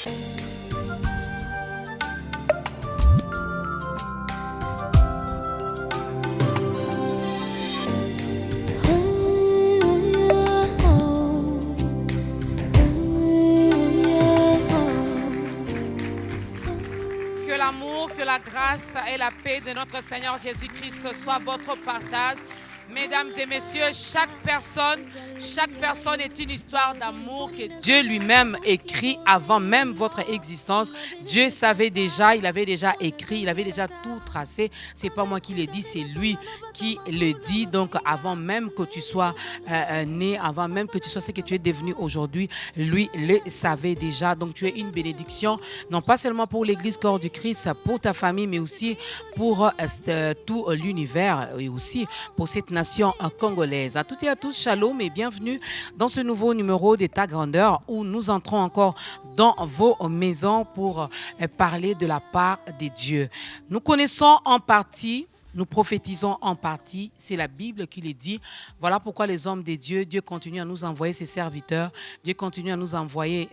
Que l'amour, que la grâce et la paix de notre Seigneur Jésus-Christ soit votre partage. Mesdames et messieurs, chaque personne est une histoire d'amour que Dieu lui-même écrit avant même votre existence. Dieu savait déjà, il avait déjà écrit, il avait déjà tout tracé. C'est pas moi qui le dis, c'est lui qui le dit. Donc avant même que tu sois né, avant même que tu sois ce que tu es devenu aujourd'hui, lui le savait déjà. Donc tu es une bénédiction, non pas seulement pour l'Église Corps du Christ, pour ta famille, mais aussi pour tout l'univers et aussi pour cette nation congolaise. À toutes et à tous, shalom et bienvenue dans ce nouveau numéro d'État Grandeur où nous entrons encore dans vos maisons pour parler de la part des dieux. Nous connaissons en partie, nous prophétisons en partie, c'est la Bible qui le dit. Voilà pourquoi les hommes de Dieu, Dieu continue à nous envoyer ses serviteurs, Dieu continue à nous envoyer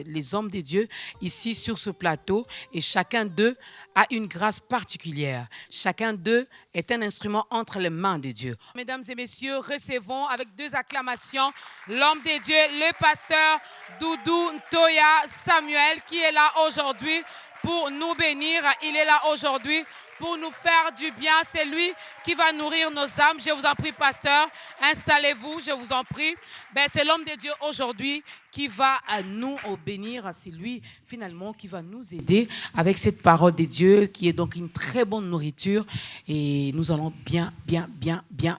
les hommes de Dieu ici sur ce plateau et chacun d'eux a une grâce particulière. Chacun d'eux est un instrument entre les mains de Dieu. Mesdames et messieurs, recevons avec 2 acclamations l'homme de Dieu, le pasteur Doudou Ntoya Samuel qui est là aujourd'hui pour nous bénir. Il est là aujourd'hui pour nous faire du bien. C'est lui qui va nourrir nos âmes. Je vous en prie, pasteur, installez-vous, je vous en prie. C'est l'homme de Dieu aujourd'hui qui va nous bénir. C'est lui, finalement, qui va nous aider avec cette parole de Dieu, qui est donc une très bonne nourriture. Et nous allons bien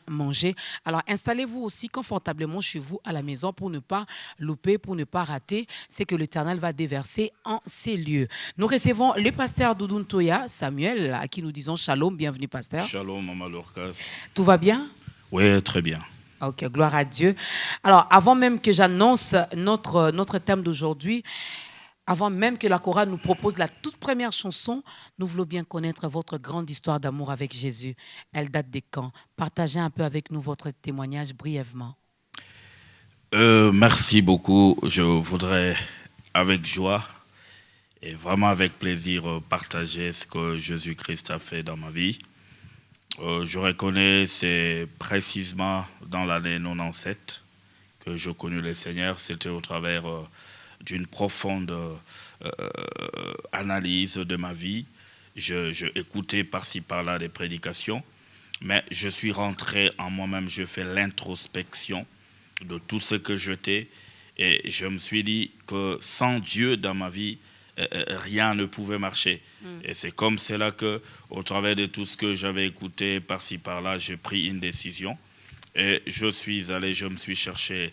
manger. Alors, installez-vous aussi confortablement chez vous à la maison pour ne pas louper, pour ne pas rater ce que l'Éternel va déverser en ces lieux. Nous recevons le pasteur Doudou Ntoya Samuel, à qui nous disons shalom. Bienvenue, pasteur. Shalom, Maman Lorcas. Tout va bien? Oui, très bien. Ok, gloire à Dieu. Alors, avant même que j'annonce notre thème d'aujourd'hui, avant même que la chorale nous propose la toute première chanson, nous voulons bien connaître votre grande histoire d'amour avec Jésus. Elle date de quand? Partagez un peu avec nous votre témoignage brièvement. Merci beaucoup. Je voudrais, avec joie et vraiment avec plaisir, partager ce que Jésus-Christ a fait dans ma vie. Je reconnais, c'est précisément dans l'année 97 que je connus le Seigneur. C'était au travers d'une profonde analyse de ma vie. Je écoutais par-ci par-là des prédications, mais je suis rentré en moi-même, je fais l'introspection de tout ce que j'étais et je me suis dit que sans Dieu dans ma vie, rien ne pouvait marcher. Et c'est comme cela que, au travers de tout ce que j'avais écouté par-ci par-là, j'ai pris une décision. Et je suis allé, je me suis cherché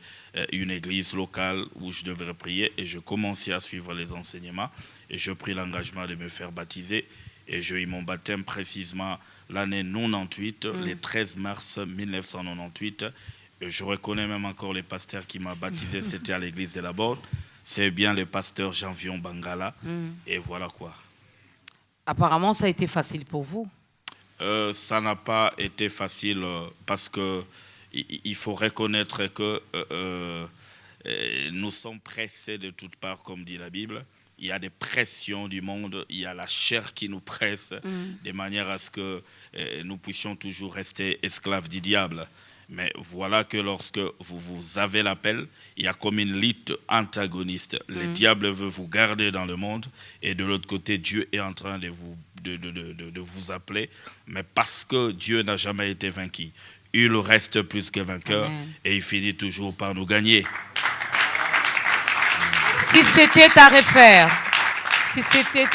une église locale où je devrais prier et je commençais à suivre les enseignements et je pris l'engagement de me faire baptiser. Et j'ai eu mon baptême précisément l'année 98, le 13 mars 1998. Et je reconnais même encore les pasteurs qui m'ont baptisé, c'était à l'église de la Borde. C'est bien le pasteur Jean-Vion Bangala. Et voilà quoi. Apparemment, ça a été facile pour vous. Ça n'a pas été facile parce que il faut reconnaître que nous sommes pressés de toutes parts, comme dit la Bible. Il y a des pressions du monde, il y a la chair qui nous presse, de manière à ce que nous puissions toujours rester esclaves du diable. Mais voilà que lorsque vous avez l'appel, il y a comme une lutte antagoniste. Le diable veut vous garder dans le monde et de l'autre côté, Dieu est en train de vous appeler. Mais parce que Dieu n'a jamais été vaincu, il reste plus que vainqueur. Amen. Et il finit toujours par nous gagner. Si c'était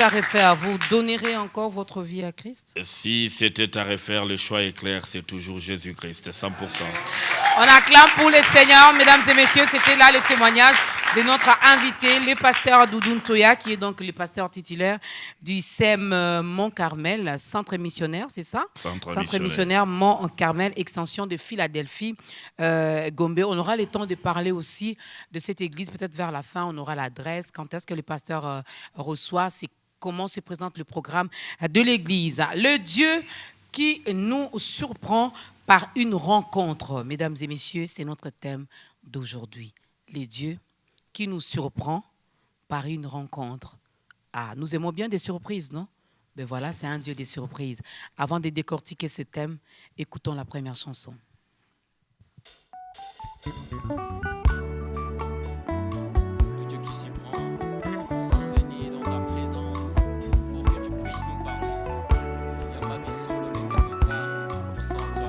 à refaire, vous donnerez encore votre vie à Christ? Si c'était à refaire, le choix est clair, c'est toujours Jésus-Christ, 100%. On acclame pour le Seigneur, mesdames et messieurs, c'était là le témoignage de notre invité, le pasteur Doudou Ntoya, qui est donc le pasteur titulaire du SEM Mont-Carmel, centre missionnaire, c'est ça? Centre missionnaire Mont-Carmel, extension de Philadelphie, Gombe. On aura le temps de parler aussi de cette église, peut-être vers la fin, on aura l'adresse, quand est-ce que le pasteur reçoit, c'est comment se présente le programme de l'église. Le Dieu qui nous surprend par une rencontre. Mesdames et messieurs, c'est notre thème d'aujourd'hui. Les dieux qui nous surprend par une rencontre. Ah, nous aimons bien des surprises, non? Ben voilà, c'est un Dieu des surprises. Avant de décortiquer ce thème, écoutons la première chanson. Le Dieu qui s'y prend, nous sommes venus dans ta présence pour que tu puisses nous parler. Yambabi solo le getosa, au centre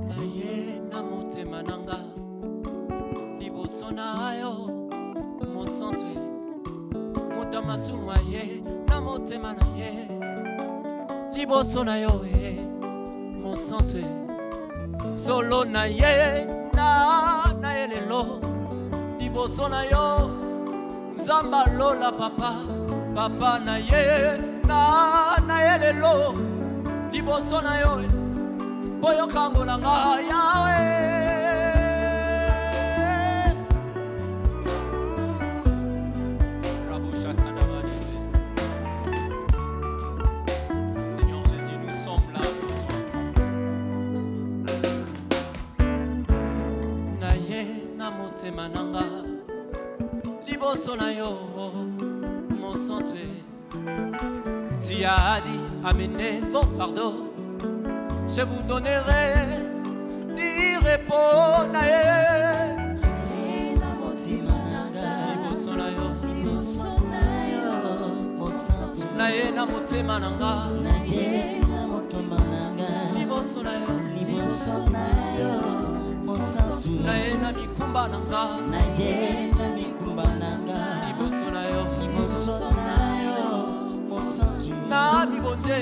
na ye na motema nanga, liboso na yo, mosantu, motamasumwa ye na motema na ye, liboso na yo mosantu. Solo na ye na ye lelo liboso na yo nzamba lola papa na ye na ye lelo liboso na yo boyo kangola nga yawe Seigneur Jésus, nous sommes là pour toi. Motema nanga liboso na yo mon santé, tu as dit amenez vos fardeaux, je vous donnerai du repos na ye liboso na yo na ye na motema nanga liboso na yo na ye na mikumba nanga liboso na yo na mibonde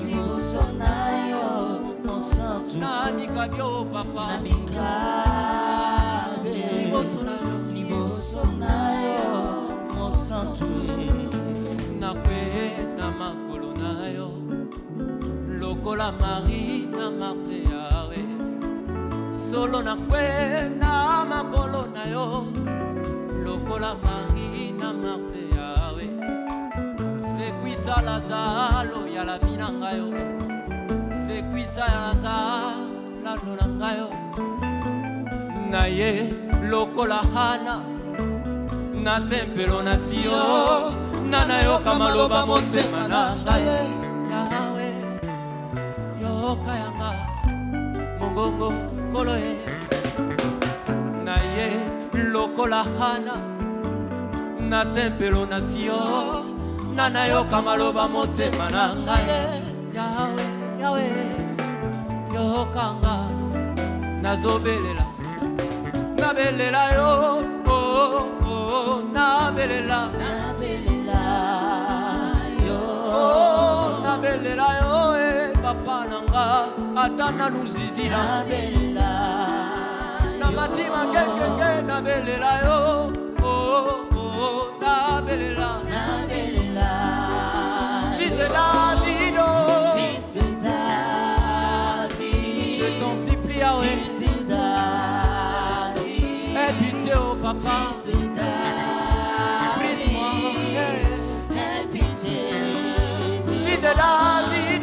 liboso na yo na mikabio papa liboso na yo nakwe na makolo na yo lokola Marie na Marthe yawe solo na kwe na makolo na yo lokola Marie na Marthe yawe sekwisa lazalo ya la vie na ngayo sekwisa ya lazalo na ngayo na ye lokola Hana na tempelo na Sio na nayoka maloba motema na ngaye kayanga mongongo koloe na ye lokola Hana na tempelo na Sio na nayoka maloba motema na ngai yawe yokanga nazobelela nabelela yo nabelela yo nabelela yo papa nanga atana nuzizila na matima ngengenge nabelela yo nabelela fils de David je t'en supplie Yahweh aie pitié oh papa brise-moi fils de David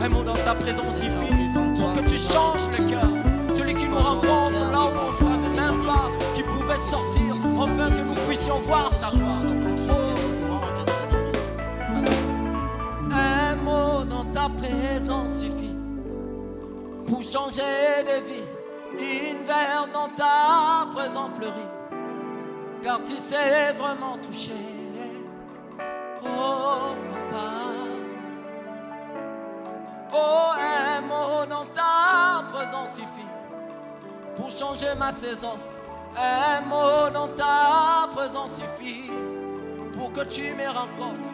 aimons dans ta présence suffit pour que tu changes le cœur. Celui qui nous rencontre là où on ne savait même pas qu'il pouvait sortir, afin que nous puissions voir sa gloire. Un mot dans ta présence suffit pour changer de vie. Une verre dans ta présence fleurit, car tu sais vraiment toucher. Oh papa. Oh, un mot dans ta présence suffit pour changer ma saison. Un mot dans ta présence suffit pour que tu me rencontres.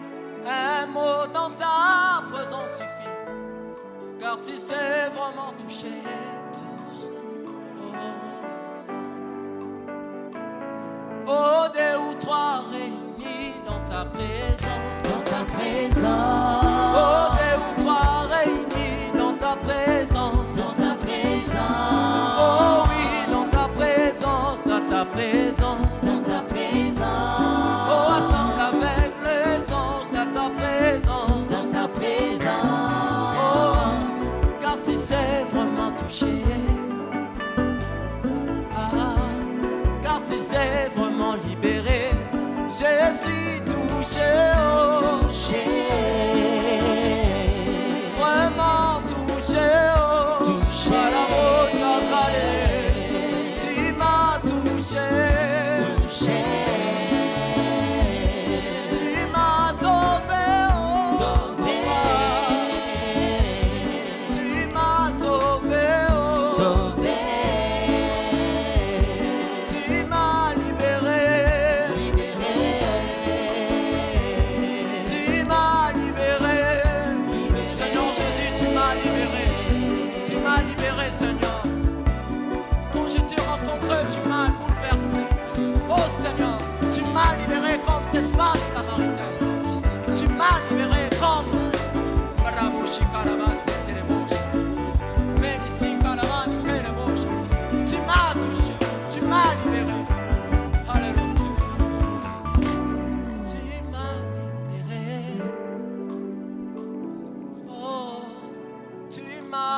Un mot dans ta présence suffit, car tu sais vraiment toucher. Oh, deux ou trois réunis dans ta présence. Oh, deux ou trois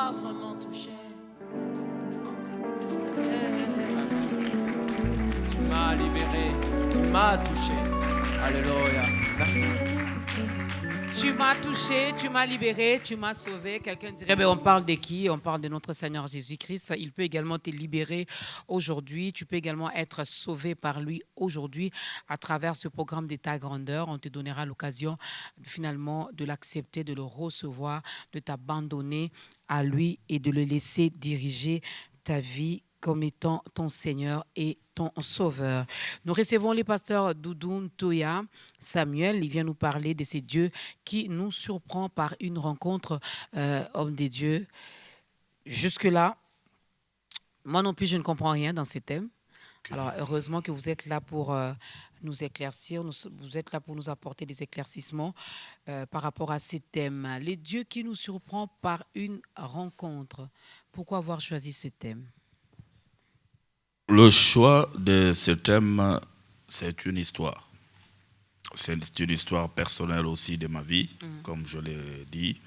m'as vraiment touché. Tu m'as libéré, tu m'as touché. Alléluia. Tu m'as touché, tu m'as libéré, tu m'as sauvé. Quelqu'un dirait, ben, on parle de qui? On parle de notre Seigneur Jésus-Christ. Il peut également te libérer aujourd'hui. Tu peux également être sauvé par lui aujourd'hui à travers ce programme de ta grandeur. On te donnera l'occasion finalement de l'accepter, de le recevoir, de t'abandonner à lui et de le laisser diriger ta vie comme étant ton Seigneur et ton Sauveur. Nous recevons le pasteur Doudou Ntoya Samuel. Il vient nous parler de ce Dieu qui nous surprend par une rencontre, homme de Dieu. Jusque-là, moi non plus, je ne comprends rien dans ces thèmes. Alors, heureusement que vous êtes là pour nous éclaircir, vous êtes là pour nous apporter des éclaircissements par rapport à ces thèmes. Les dieux qui nous surprend par une rencontre. Pourquoi avoir choisi ce thème? Le choix de ce thème, c'est une histoire. C'est une histoire personnelle aussi de ma vie, comme je l'ai dit.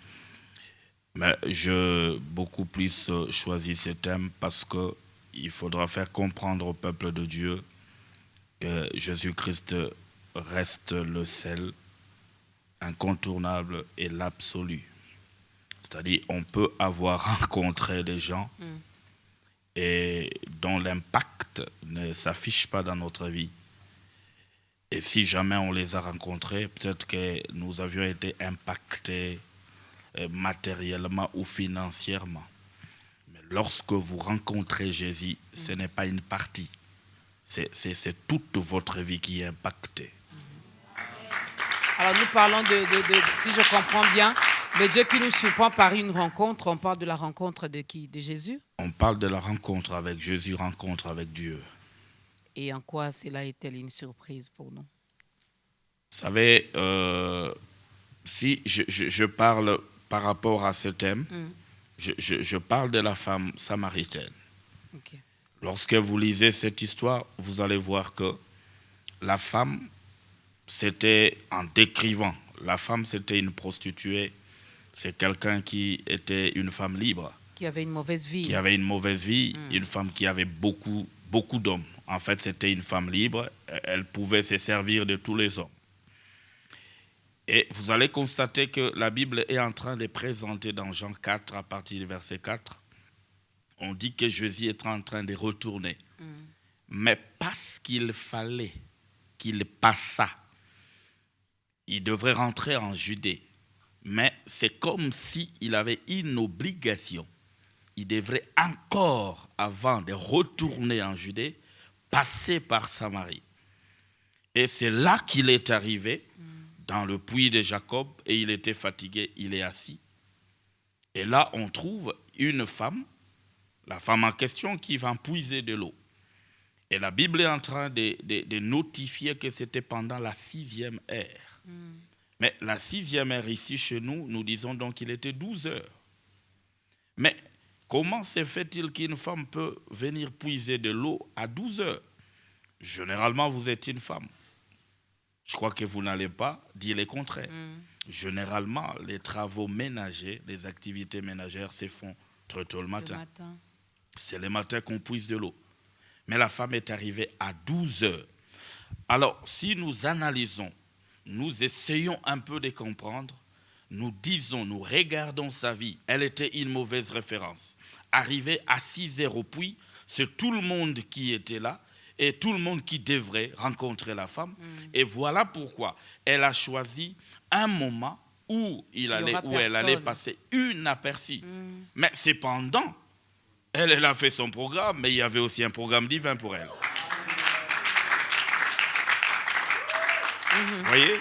Mais je beaucoup plus choisi ce thème parce qu'il faudra faire comprendre au peuple de Dieu que Jésus-Christ reste le seul, incontournable et l'absolu. C'est-à-dire on peut avoir rencontré des gens et dont l'impact ne s'affiche pas dans notre vie. Et si jamais on les a rencontrés, peut-être que nous avions été impactés matériellement ou financièrement. Mais lorsque vous rencontrez Jésus, ce n'est pas une partie. C'est toute votre vie qui est impactée. Alors nous parlons si je comprends bien, le Dieu qui nous surprend par une rencontre. On parle de la rencontre de qui? De Jésus? On parle de la rencontre avec Jésus, rencontre avec Dieu. Et en quoi cela est-elle une surprise pour nous? Vous savez, si je parle par rapport à ce thème, je parle de la femme samaritaine. Okay. Lorsque vous lisez cette histoire, vous allez voir que la femme, c'était en décrivant, la femme c'était une prostituée, c'est quelqu'un qui était une femme libre. Qui avait une mauvaise vie. Qui avait une mauvaise vie, une femme qui avait beaucoup d'hommes. En fait, c'était une femme libre, elle pouvait se servir de tous les hommes. Et vous allez constater que la Bible est en train de présenter dans Jean 4, à partir du verset 4, on dit que Jésus est en train de retourner. Mais parce qu'il fallait qu'il passât, il devrait rentrer en Judée. Mais c'est comme s'il avait une obligation. Il devrait encore, avant de retourner en Judée, passer par Samarie. Et c'est là qu'il est arrivé, dans le puits de Jacob, et il était fatigué, il est assis. Et là, on trouve une femme, la femme en question, qui va puiser de l'eau. Et la Bible est en train de notifier que c'était pendant la 6e heure. Mais la 6e heure ici, chez nous, nous disons donc qu'il était 12 heures. Mais comment se fait-il qu'une femme peut venir puiser de l'eau à 12 heures? Généralement, vous êtes une femme. Je crois que vous n'allez pas dire le contraire. Généralement, les travaux ménagers, les activités ménagères se font très tôt le matin. C'est le matin qu'on puise de l'eau. Mais la femme est arrivée à 12 heures. Alors, si nous analysons, nous essayons un peu de comprendre, nous disons, nous regardons sa vie, elle était une mauvaise référence. Arrivée à 6 heures au puits, c'est tout le monde qui était là et tout le monde qui devrait rencontrer la femme. Et voilà pourquoi elle a choisi un moment où elle allait passer inaperçue. Mais cependant, elle a fait son programme, mais il y avait aussi un programme divin pour elle. Vous voyez?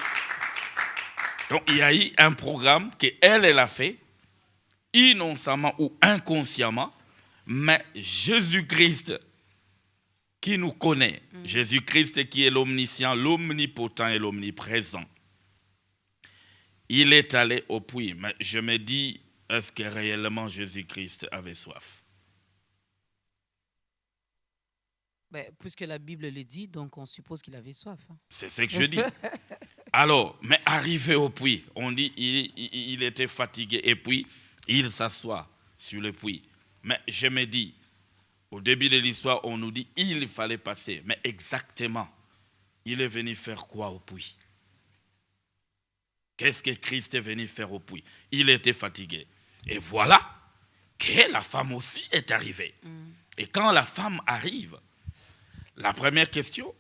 Donc, il y a eu un programme qu'elle a fait, innocemment ou inconsciemment, mais Jésus-Christ qui nous connaît, Jésus-Christ qui est l'omniscient, l'omnipotent et l'omniprésent, il est allé au puits. Mais je me dis, est-ce que réellement Jésus-Christ avait soif? Puisque la Bible le dit, donc on suppose qu'il avait soif. C'est ce que je dis. Alors, mais arrivé au puits, on dit il était fatigué et puis il s'assoit. sur le puits. Mais je me dis, au début de l'histoire, on nous dit il fallait passer. Mais exactement, il est venu faire quoi au puits? Qu'est-ce que Christ est venu faire au puits? Il était fatigué. Et voilà que la femme aussi est arrivée. Et quand la femme arrive, la première question,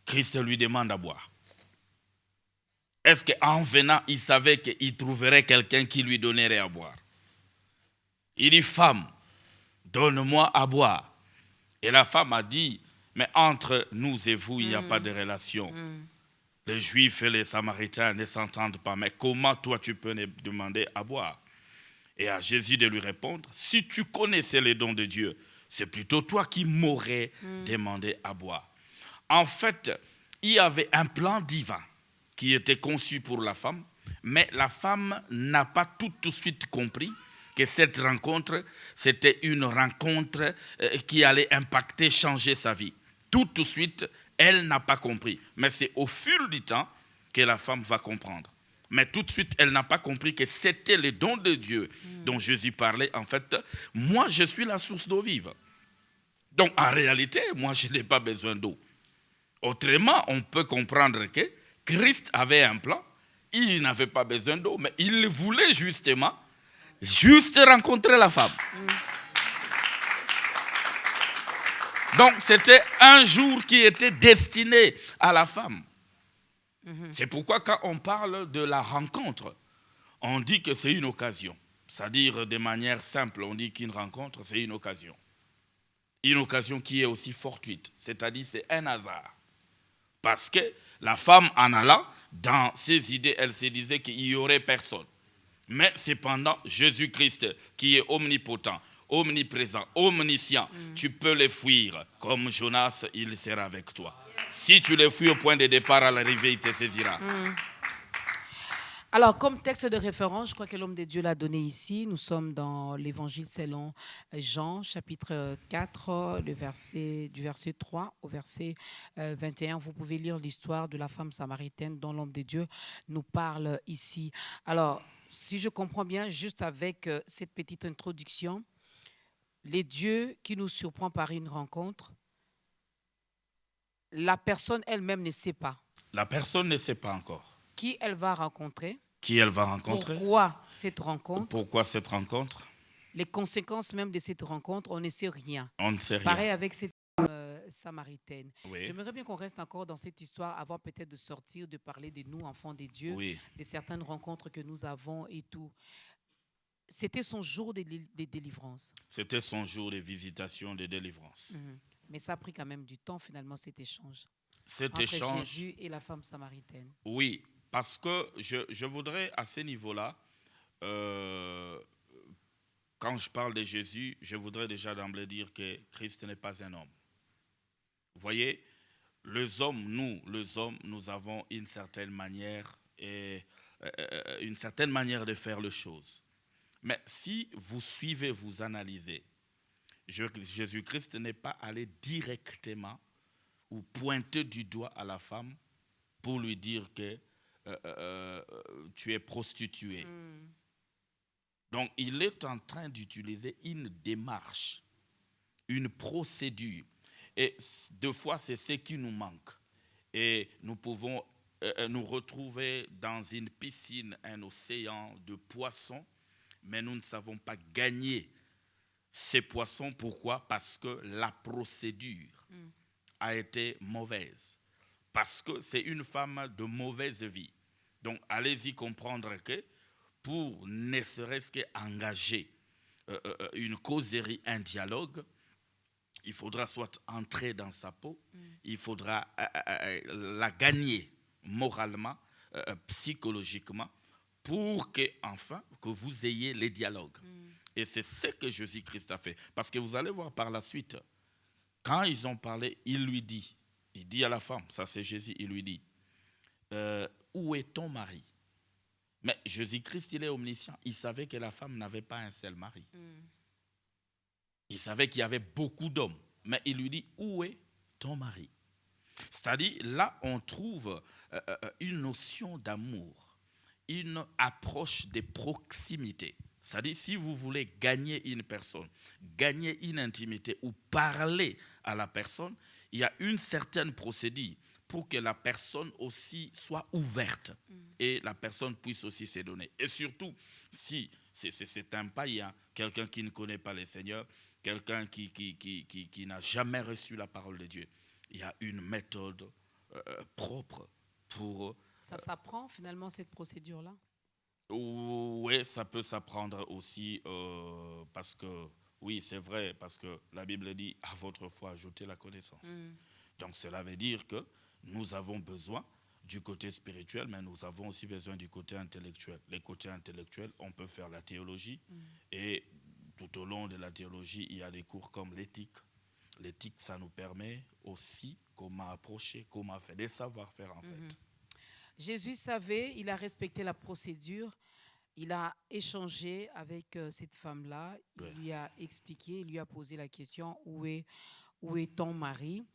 Christ lui demande à boire. Est-ce qu'en venant, il savait qu'il trouverait quelqu'un qui lui donnerait à boire? Il dit, femme, donne-moi à boire. Et la femme a dit, mais entre nous et vous, il n'y a pas de relation. Les Juifs et les Samaritains ne s'entendent pas. Mais comment toi, tu peux me demander à boire? Et à Jésus de lui répondre, si tu connaissais les dons de Dieu, c'est plutôt toi qui m'aurais demandé à boire. En fait, il y avait un plan divin qui était conçu pour la femme, mais la femme n'a pas tout de suite compris que cette rencontre, c'était une rencontre qui allait impacter, changer sa vie. Tout de suite, elle n'a pas compris. Mais c'est au fil du temps que la femme va comprendre. Mais tout de suite, elle n'a pas compris que c'était le don de Dieu dont Jésus parlait. En fait, moi, je suis la source d'eau vive. Donc, en réalité, moi, je n'ai pas besoin d'eau. Autrement, on peut comprendre que Christ avait un plan. Il n'avait pas besoin d'eau, mais il voulait justement juste rencontrer la femme. Donc, c'était un jour qui était destiné à la femme. C'est pourquoi quand on parle de la rencontre, on dit que c'est une occasion. C'est-à-dire, de manière simple, on dit qu'une rencontre, c'est une occasion. Une occasion qui est aussi fortuite. C'est-à-dire, c'est un hasard. Parce que la femme, en allant, dans ses idées, elle se disait qu'il n'y aurait personne. Mais cependant, Jésus-Christ, qui est omnipotent, omniprésent, omniscient, tu peux les fuir. Comme Jonas, il sera avec toi. Si tu les fuis au point de départ, à l'arrivée, il te saisira. Alors, comme texte de référence, je crois que l'homme de Dieu l'a donné ici. Nous sommes dans l'évangile selon Jean, chapitre 4, du verset 3 au verset 21. Vous pouvez lire l'histoire de la femme samaritaine dont l'homme de Dieu nous parle ici. Alors, si je comprends bien, juste avec cette petite introduction, les dieux qui nous surprend par une rencontre, la personne elle-même ne sait pas. La personne ne sait pas encore. Qui elle va rencontrer. Qui elle va rencontrer. Pourquoi cette rencontre. Pourquoi cette rencontre. Les conséquences même de cette rencontre, on ne sait rien. On ne sait rien. Pareil avec cette femme samaritaine. Oui. J'aimerais bien qu'on reste encore dans cette histoire avant peut-être de sortir, de parler de nous, enfants des dieux, Oui. de certaines rencontres que nous avons et tout. C'était son jour de délivrance. C'était son jour de visitation, de délivrance. Mais ça a pris quand même du temps, finalement, cet échange. Cet entre échange. Jésus et la femme samaritaine. Oui, parce que je voudrais, à ce niveau-là, quand je parle de Jésus, je voudrais déjà d'emblée dire que Christ n'est pas un homme. Vous voyez, les hommes, nous avons une certaine manière de faire les choses. Mais si vous suivez, vous analysez, Jésus-Christ n'est pas allé directement ou pointer du doigt à la femme pour lui dire que tu es prostituée. Donc, il est en train d'utiliser une démarche, une procédure. Et deux fois, c'est ce qui nous manque. Et nous pouvons nous retrouver dans une piscine, un océan de poissons, mais nous ne savons pas gagner ces poissons. Pourquoi? Parce que la procédure a été mauvaise. Parce que c'est une femme de mauvaise vie. Donc, allez-y comprendre que pour ne serait-ce qu'engager une causerie, un dialogue, il faudra soit entrer dans sa peau, il faudra la gagner moralement, psychologiquement, pour que, enfin, que vous ayez les dialogues. Et c'est ce que Jésus-Christ a fait. Parce que vous allez voir par la suite, quand ils ont parlé, il dit à la femme, ça c'est Jésus, il lui dit, où est ton mari? Mais Jésus-Christ, il est omniscient. Il savait que la femme n'avait pas un seul mari. Il savait qu'il y avait beaucoup d'hommes. Mais il lui dit, où est ton mari? C'est-à-dire, là, on trouve une notion d'amour, une approche de proximité. C'est-à-dire, si vous voulez gagner une personne, gagner une intimité ou parler à la personne, il y a une certaine procédure pour que la personne aussi soit ouverte et la personne puisse aussi se donner. Et surtout, si c'est un païen, quelqu'un qui ne connaît pas le Seigneur, quelqu'un qui n'a jamais reçu la parole de Dieu, il y a une méthode propre pour... Ça s'apprend finalement cette procédure-là? Oui, ça peut s'apprendre aussi parce que, oui, c'est vrai, parce que la Bible dit, à votre foi, ajoutez la connaissance. Donc cela veut dire que nous avons besoin du côté spirituel, mais nous avons aussi besoin du côté intellectuel. Les côtés intellectuels, on peut faire la théologie et tout au long de la théologie, il y a des cours comme l'éthique. L'éthique, ça nous permet aussi comment approcher, comment faire, des savoir-faire en fait. Jésus savait, il a respecté la procédure, il a échangé avec cette femme-là, il lui a expliqué, il lui a posé la question, où est ton mari?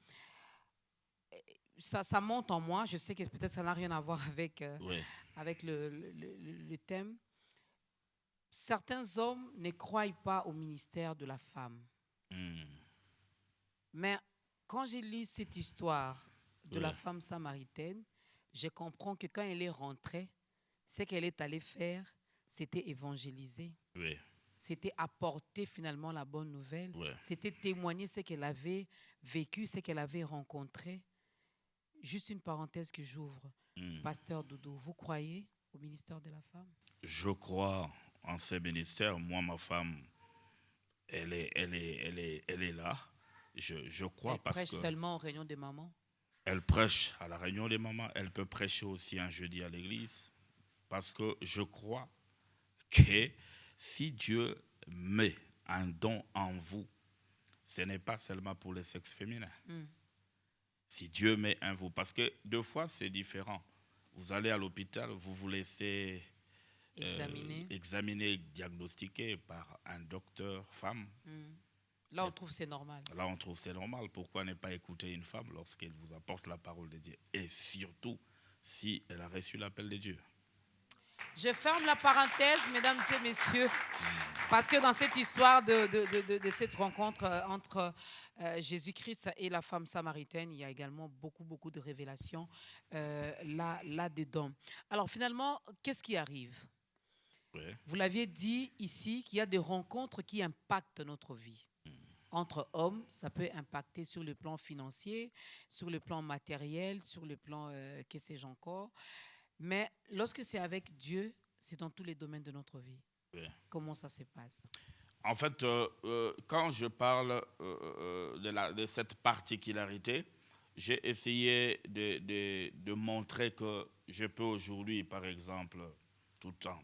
Ça monte en moi, je sais que peut-être ça n'a rien à voir avec, avec le thème. Certains hommes ne croient pas au ministère de la femme. Mais quand j'ai lu cette histoire de la femme samaritaine, je comprends que quand elle est rentrée, ce qu'elle est allée faire, c'était évangéliser. C'était apporter finalement la bonne nouvelle. C'était témoigner ce qu'elle avait vécu, ce qu'elle avait rencontré. Juste une parenthèse que j'ouvre. Pasteur Doudou, vous croyez au ministère de la femme? Je crois en ce ministère. Moi, ma femme, elle est là. Je crois elle parce que... Elle prêche seulement aux réunions des mamans? Elle prêche à la réunion des mamans. Elle peut prêcher aussi un jeudi à l'église. Parce que je crois que si Dieu met un don en vous, ce n'est pas seulement pour le sexe féminin. Si Dieu met un vous, parce que deux fois c'est différent. Vous allez à l'hôpital, vous vous laissez examiner, diagnostiquer par un docteur femme. Là, on trouve c'est normal. Là, on trouve c'est normal. Pourquoi ne pas écouter une femme lorsqu'elle vous apporte la parole de Dieu? Et surtout, si elle a reçu l'appel de Dieu. Je ferme la parenthèse, mesdames et messieurs, parce que dans cette histoire de cette rencontre entre Jésus-Christ et la femme samaritaine, il y a également beaucoup de révélations là-dedans. Alors finalement, qu'est-ce qui arrive? Vous l'aviez dit ici qu'il y a des rencontres qui impactent notre vie. Entre hommes, ça peut impacter sur le plan financier, sur le plan matériel, sur le plan, que sais-je encore. Mais lorsque c'est avec Dieu, c'est dans tous les domaines de notre vie. Comment ça se passe? En fait, quand je parle de cette particularité, j'ai essayé de montrer que je peux aujourd'hui, par exemple, tout le temps,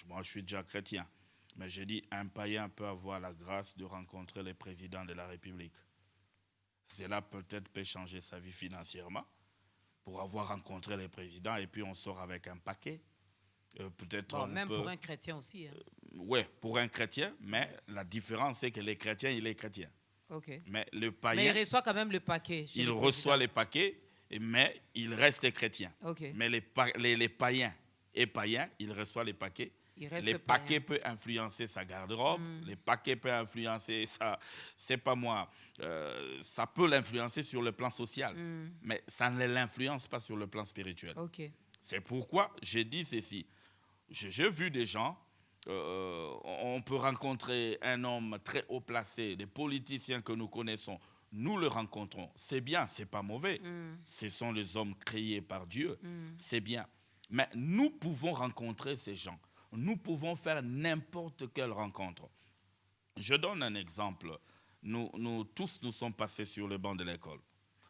moi je suis déjà chrétien, mais j'ai dit un païen peut avoir la grâce de rencontrer le président de la République. Cela peut-être peut changer sa vie financièrement pour avoir rencontré le président et puis on sort avec un paquet. Peut-être même pour un chrétien aussi. Oui, pour un chrétien, mais la différence c'est que les chrétiens, il est chrétien. Mais le païen... Mais il reçoit quand même le paquet. Il reçoit le paquet, mais il reste chrétien. Mais les païens et païens, il reçoit les paquets. Les paquets peuvent influencer sa garde-robe, les paquets peuvent influencer ça, c'est pas moi, ça peut l'influencer sur le plan social, mais ça ne l'influence pas sur le plan spirituel. C'est pourquoi j'ai dit ceci. J'ai vu des gens, on peut rencontrer un homme très haut placé, des politiciens que nous connaissons, nous le rencontrons. C'est bien, c'est pas mauvais. Ce sont les hommes créés par Dieu, c'est bien. Mais nous pouvons rencontrer ces gens. Nous pouvons faire n'importe quelle rencontre. Je donne un exemple. Nous tous, nous sommes passés sur le banc de l'école.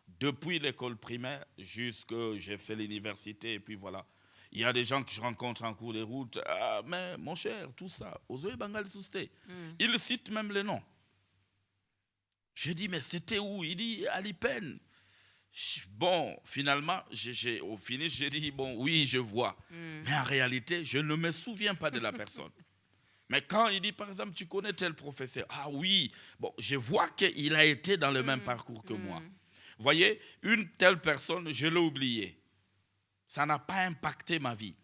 Depuis l'école primaire jusqu'à j'ai fait l'université et puis voilà. Il y a des gens que je rencontre en cours de route. Ah, mais mon cher, tout ça, Ozoé Bangal Sousté. Ils citent même les noms. Je dis, mais c'était où? Il dit, à l'IPEN. Bon, finalement, au finish, j'ai dit, bon, oui, je vois. Mais en réalité, je ne me souviens pas de la personne. Mais quand il dit, par exemple, tu connais tel professeur, ah oui, bon, je vois qu'il a été dans le même parcours que moi. Vous voyez, une telle personne, je l'ai oubliée. Ça n'a pas impacté ma vie.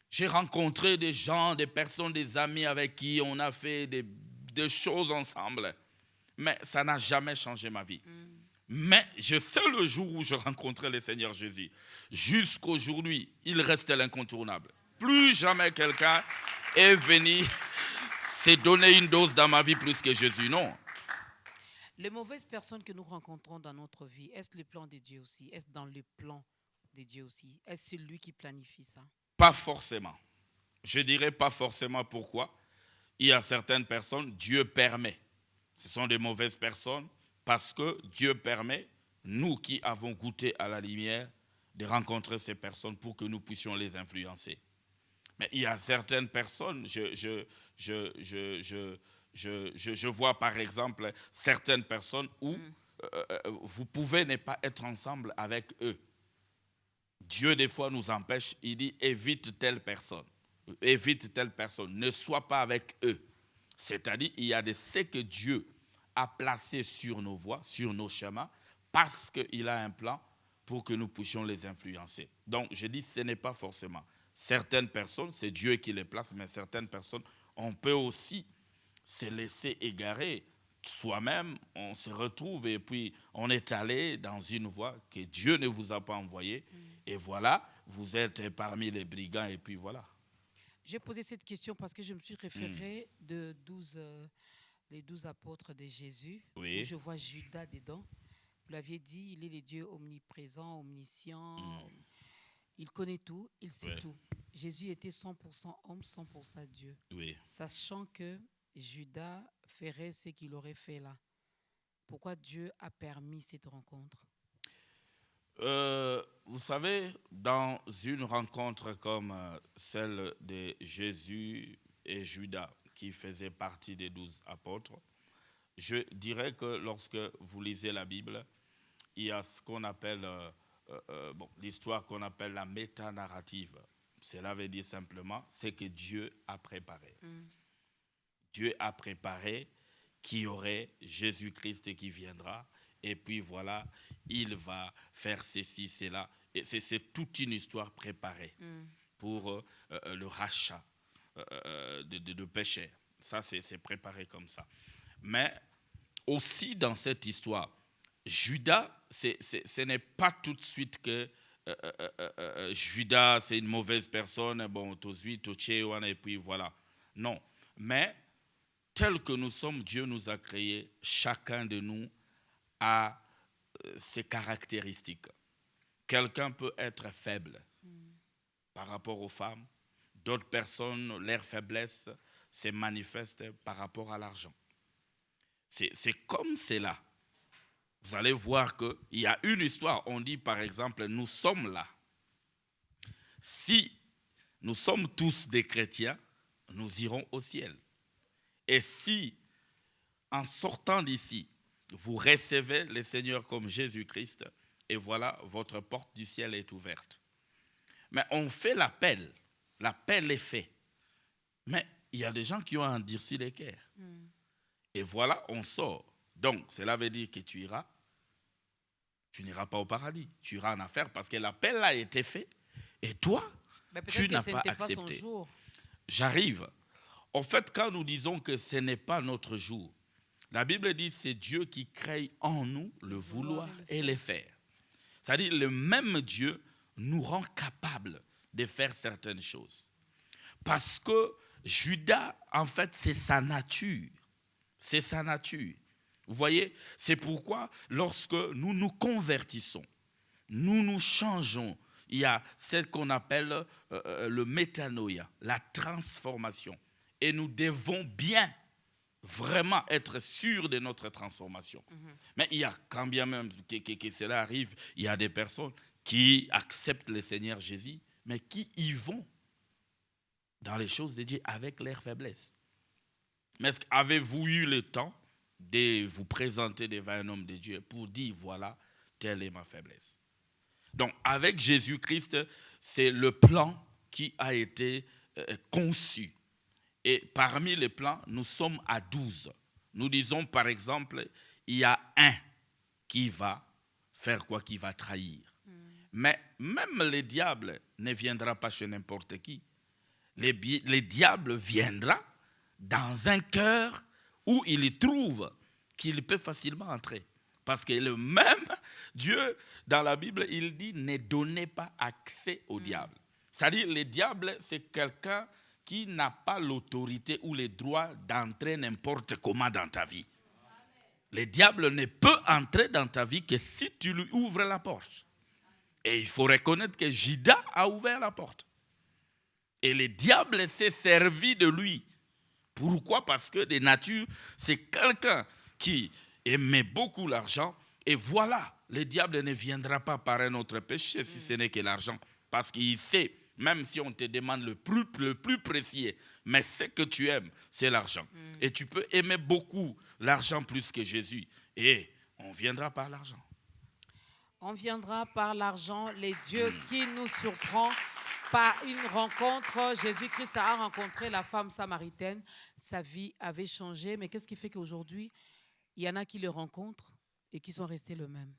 J'ai rencontré des gens, des personnes, des amis avec qui on a fait des choses ensemble. Mais ça n'a jamais changé ma vie. Mais je sais le jour où je rencontrais le Seigneur Jésus. Jusqu'aujourd'hui, il restait l'incontournable. Plus jamais quelqu'un est venu se donner une dose dans ma vie plus que Jésus. Non. Les mauvaises personnes que nous rencontrons dans notre vie, est-ce le plan de Dieu aussi? Est-ce dans le plan de Dieu aussi? Est-ce lui qui planifie ça? Pas forcément. Je dirais pas forcément. Pourquoi? Il y a certaines personnes, Dieu permet. Ce sont des mauvaises personnes parce que Dieu permet, nous qui avons goûté à la lumière, de rencontrer ces personnes pour que nous puissions les influencer. Mais il y a certaines personnes, je vois par exemple certaines personnes où vous pouvez ne pas être ensemble avec eux. Dieu des fois nous empêche, il dit évite telle personne, ne sois pas avec eux. C'est-à-dire il y a de ce que Dieu a placé sur nos voies, sur nos chemins, parce qu'il a un plan pour que nous puissions les influencer. Donc je dis ce n'est pas forcément. Certaines personnes, c'est Dieu qui les place, mais certaines personnes, on peut aussi se laisser égarer. Soi-même, on se retrouve et puis on est allé dans une voie que Dieu ne vous a pas envoyée. Et voilà, vous êtes parmi les brigands et puis voilà. J'ai posé cette question parce que je me suis référé les 12 apôtres de Jésus. Oui. Où je vois Judas dedans. Vous l'aviez dit, il est le Dieu omniprésent, omniscient. Il connaît tout, il sait tout. Jésus était 100% homme, 100% Dieu. Oui. Sachant que Judas ferait ce qu'il aurait fait là. Pourquoi Dieu a permis cette rencontre? Vous savez, dans une rencontre comme celle de Jésus et Judas, qui faisait partie des 12 apôtres, je dirais que lorsque vous lisez la Bible, il y a ce qu'on appelle, l'histoire qu'on appelle la métanarrative. Cela veut dire simplement ce que Dieu a préparé. Dieu a préparé qu'il y aurait Jésus-Christ qui viendra. Et puis voilà, il va faire ceci, cela. Et c'est toute une histoire préparée pour le rachat de péché. Ça, c'est préparé comme ça. Mais aussi dans cette histoire, Judas, ce n'est pas tout de suite que Judas, c'est une mauvaise personne, bon, et puis voilà. Non. Mais tel que nous sommes, Dieu nous a créés, chacun de nous a ses caractéristiques. Quelqu'un peut être faible par rapport aux femmes. D'autres personnes, leur faiblesse se manifeste par rapport à l'argent. C'est comme cela. Vous allez voir qu'il y a une histoire. On dit par exemple, nous sommes là. Si nous sommes tous des chrétiens, nous irons au ciel. Et si, en sortant d'ici, vous recevez le Seigneur comme Jésus-Christ, et voilà, votre porte du ciel est ouverte. Mais on fait l'appel. L'appel est fait. Mais il y a des gens qui ont endurci les cœurs. Et voilà, on sort. Donc, cela veut dire que tu n'iras pas au paradis. Tu iras en enfer parce que l'appel a été fait. Et toi, tu n'as pas accepté. J'arrive. En fait, quand nous disons que ce n'est pas notre jour, la Bible dit que c'est Dieu qui crée en nous le vouloir et le faire. C'est-à-dire le même Dieu nous rend capables de faire certaines choses. Parce que Judas, en fait, c'est sa nature. C'est sa nature. Vous voyez, c'est pourquoi lorsque nous nous convertissons, nous nous changeons, il y a ce qu'on appelle le métanoïa, la transformation. Et nous devons bien vraiment être sûrs de notre transformation. Mais il y a, quand bien même que cela arrive, il y a des personnes qui acceptent le Seigneur Jésus, mais qui y vont dans les choses de Dieu avec leur faiblesse. Mais avez-vous eu le temps de vous présenter devant un homme de Dieu pour dire, voilà, telle est ma faiblesse. Donc, avec Jésus-Christ, c'est le plan qui a été conçu. Et parmi les plans, nous sommes à 12. Nous disons, par exemple, il y a un qui va faire quoi? Qui va trahir. Mais même le diable ne viendra pas chez n'importe qui. les diables viendra dans un cœur où il trouve qu'il peut facilement entrer. Parce que le même Dieu, dans la Bible, il dit « ne donnez pas accès au diable ». C'est-à-dire, le diable, c'est quelqu'un qui n'a pas l'autorité ou le droit d'entrer n'importe comment dans ta vie. Le diable ne peut entrer dans ta vie que si tu lui ouvres la porte. Et il faut reconnaître que Judas a ouvert la porte. Et le diable s'est servi de lui. Pourquoi? Parce que de nature, c'est quelqu'un qui aimait beaucoup l'argent. Et voilà, le diable ne viendra pas par un autre péché si ce n'est que l'argent. Parce qu'il sait, même si on te demande le plus précieux, mais ce que tu aimes, c'est l'argent. Et tu peux aimer beaucoup l'argent plus que Jésus. Et on viendra par l'argent. On viendra par l'argent, les dieux qui nous surprend par une rencontre. Jésus-Christ a rencontré la femme samaritaine. Sa vie avait changé. Mais qu'est-ce qui fait qu'aujourd'hui, il y en a qui le rencontrent et qui sont restés le même?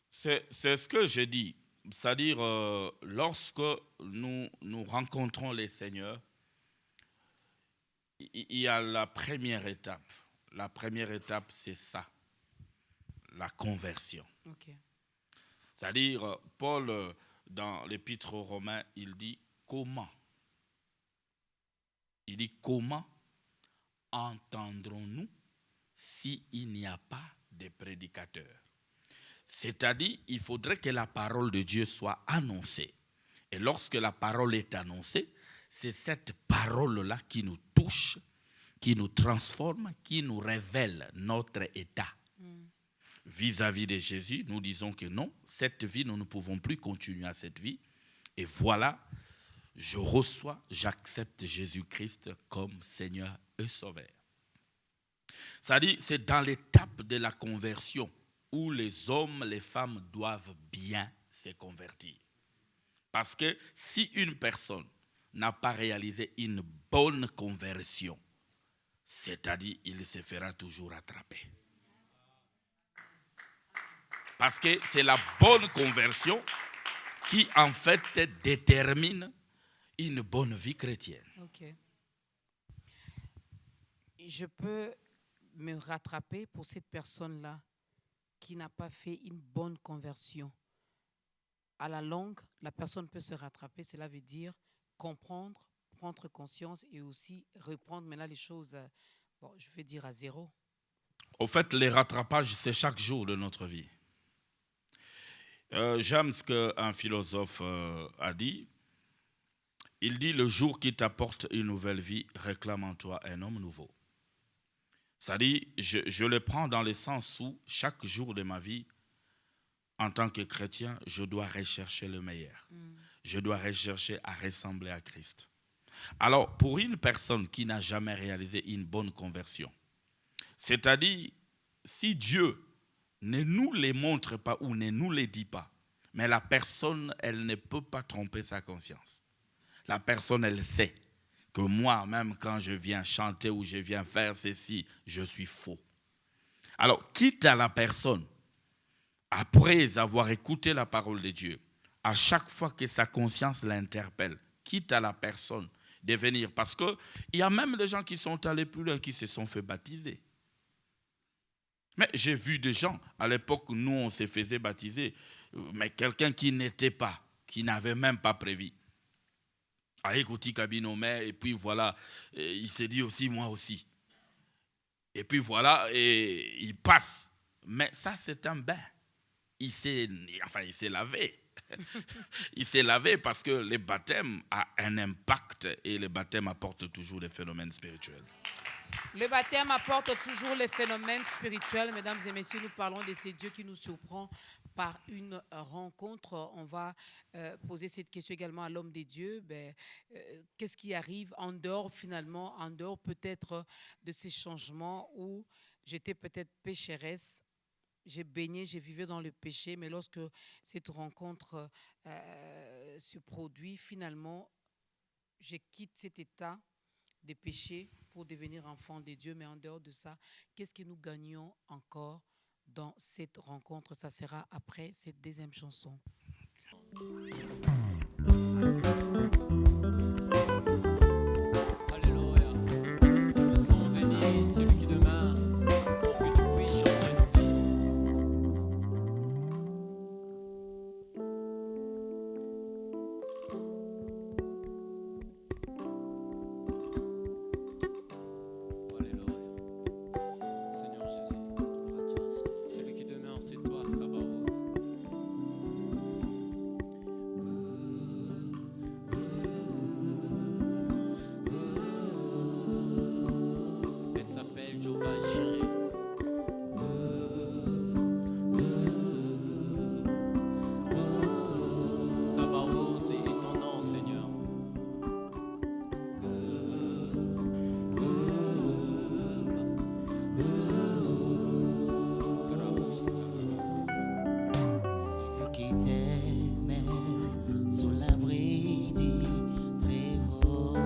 C'est ce que je dis. C'est-à-dire, lorsque nous rencontrons les Seigneurs, il y a la première étape. La première étape, c'est ça, la conversion. Okay. C'est-à-dire, Paul, dans l'Épître aux Romains, il dit comment? Il dit comment entendrons-nous s'il n'y a pas de prédicateur? C'est-à-dire, il faudrait que la parole de Dieu soit annoncée. Et lorsque la parole est annoncée, c'est cette parole-là qui nous touche, qui nous transforme, qui nous révèle notre état. Vis-à-vis de Jésus, nous disons que non, cette vie, nous ne pouvons plus continuer à cette vie. Et voilà, je reçois, j'accepte Jésus-Christ comme Seigneur et Sauveur. C'est-à-dire, c'est dans l'étape de la conversion où les hommes, les femmes doivent bien se convertir. Parce que si une personne n'a pas réalisé une bonne conversion, c'est-à-dire il se fera toujours attraper. Parce que c'est la bonne conversion qui en fait détermine une bonne vie chrétienne. Ok. Je peux me rattraper pour cette personne-là qui n'a pas fait une bonne conversion. À la longue, la personne peut se rattraper. Cela veut dire comprendre, prendre conscience et aussi reprendre maintenant les choses, je vais dire à zéro. Au fait, les rattrapages, c'est chaque jour de notre vie. J'aime ce qu'un philosophe a dit. Il dit, le jour qui t'apporte une nouvelle vie, réclame en toi un homme nouveau. C'est-à-dire, je le prends dans le sens où chaque jour de ma vie, en tant que chrétien, je dois rechercher le meilleur. Je dois rechercher à ressembler à Christ. Alors, pour une personne qui n'a jamais réalisé une bonne conversion, c'est-à-dire, si Dieu ne nous les montre pas ou ne nous les dit pas, mais la personne, elle ne peut pas tromper sa conscience. La personne, elle sait que moi, même quand je viens chanter ou je viens faire ceci, je suis faux. Alors, quitte à la personne, après avoir écouté la parole de Dieu, à chaque fois que sa conscience l'interpelle, quitte à la personne de venir. Parce qu'il y a même des gens qui sont allés plus loin, qui se sont fait baptiser. Mais j'ai vu des gens, à l'époque, nous, on se faisait baptiser, mais quelqu'un qui n'était pas, qui n'avait même pas prévu. Et puis voilà, il s'est dit aussi, moi aussi. Et puis voilà, et il passe. Mais ça, c'est un bain. Il s'est lavé. Il s'est lavé parce que le baptême a un impact et le baptême apporte toujours des phénomènes spirituels. Le baptême apporte toujours les phénomènes spirituels. Mesdames et messieurs, nous parlons de ces dieux qui nous surprend par une rencontre. On va poser cette question également à l'homme des dieux. Qu'est-ce qui arrive en dehors finalement, en dehors peut-être de ces changements où j'étais peut-être pécheresse, j'ai baigné, j'ai vécu dans le péché, mais lorsque cette rencontre se produit, finalement, je quitte cet état de péché pour devenir enfant de Dieu. Mais en dehors de ça, qu'est-ce que nous gagnons encore dans cette rencontre? Ça sera après cette deuxième chanson. s'appelle Jehovah Jireh. Sabaoth est ton nom, Seigneur. Celui qui t'aimait sous l'abri du Très-Haut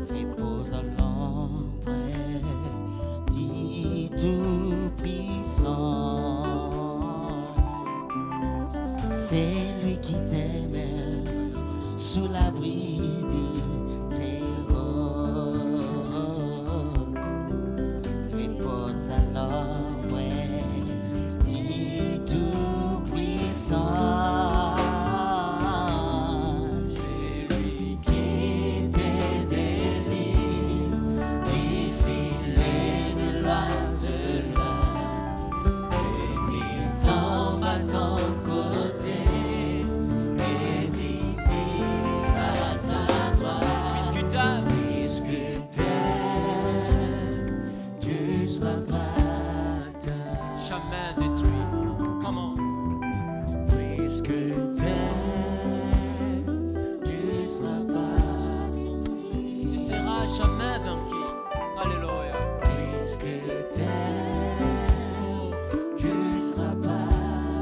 repose à l'ombre du Tout-Puissant. C'est lui qui t'aimait sous l'abri du Très-Haut repose à l'ombre du Tout-Puissant. C'est lui qui te délivre du filet de l'oiseleur. Et il tombe à ton côté et dit à ta droite. Puisque t'aimes, Puisque t'aimes, tu seras pas jamais détruit. Comment? Puisque t'aimes, tu seras pas détruit. Tu seras jamais vaincu. Alléluia. Puisque t'aimes, tu seras pas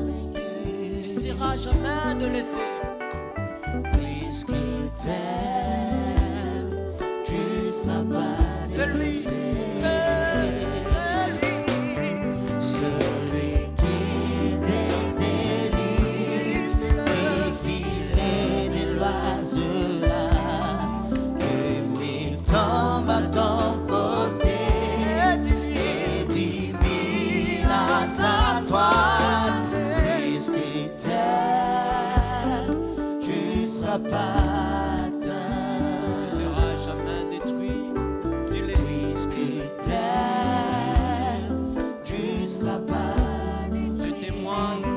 vaincu. Tu seras jamais de laisser. Puisque t'aimes, tu seras pas C'est lui, délaissé. c'est lui. Celui qui te délivre du filet de l'oiseleur. Que mille tombent à ton côté et 10 000 à ta droite. Puisque t'aimes, tu seras pas atteint. Tu seras jamais détruit. Dis-le. Puisque t'aimes, tu seras pas Je détruit. témoigne.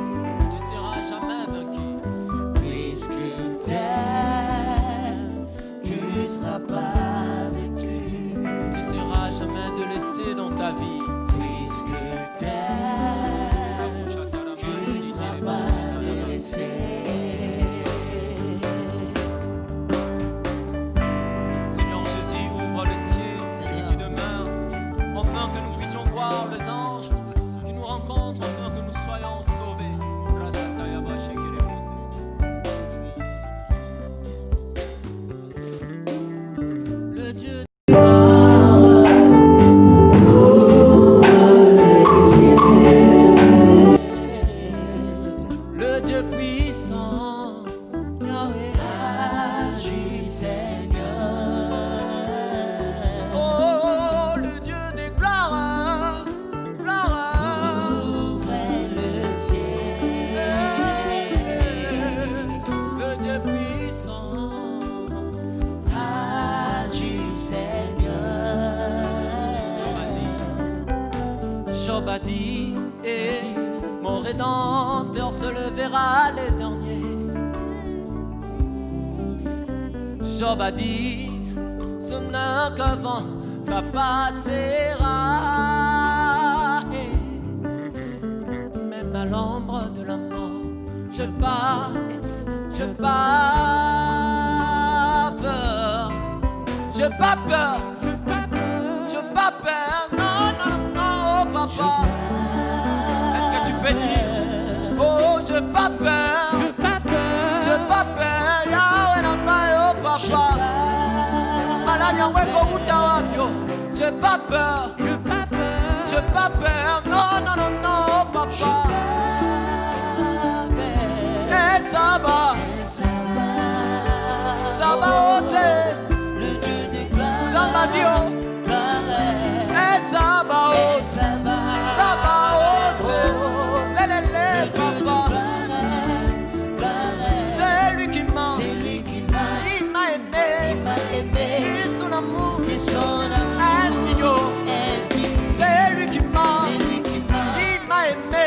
Tu seras jamais vaincu. Puisque t'aimes, tu seras pas détruit. Tu seras jamais de laisser dans ta vie. Puisque t'aimes, tu seras pas délaissé. Seigneur Jésus, ouvre le ciel, celui qui demeure, afin que nous puissions voir les anges qui nous rencontrent, afin que nous soyons sauvés. Le Dieu le Dieu puissant, Yahweh. Agis, Seigneur. Oh, le Dieu des gloires, gloire. Ouvrez le ciel. Le Dieu puissant, Agis, Seigneur. Job a dit, et mon Rédempteur se levera les derniers. Job a dit, ce n'est qu'avant, ça passera. Et même à l'ombre de la mort, je pas peur. J'ai pas peur, j'ai pas peur, non, non, non, oh papa. Est-ce que tu peux dire, oh j'ai pas peur, j'ai pas peur, Yahweh Namai, oh papa. Malania weko utawabyo, j'ai pas peur, non, non, non, non, oh papa. Et ça va, ote, Le Dieu des gloires. dans ma vie, oh. Et ça va, ote. Sabaoth, lelele, papa. C'est lui qui m'a, il m'a aimé, il son amour, infini. C'est lui qui m'a, il m'a aimé,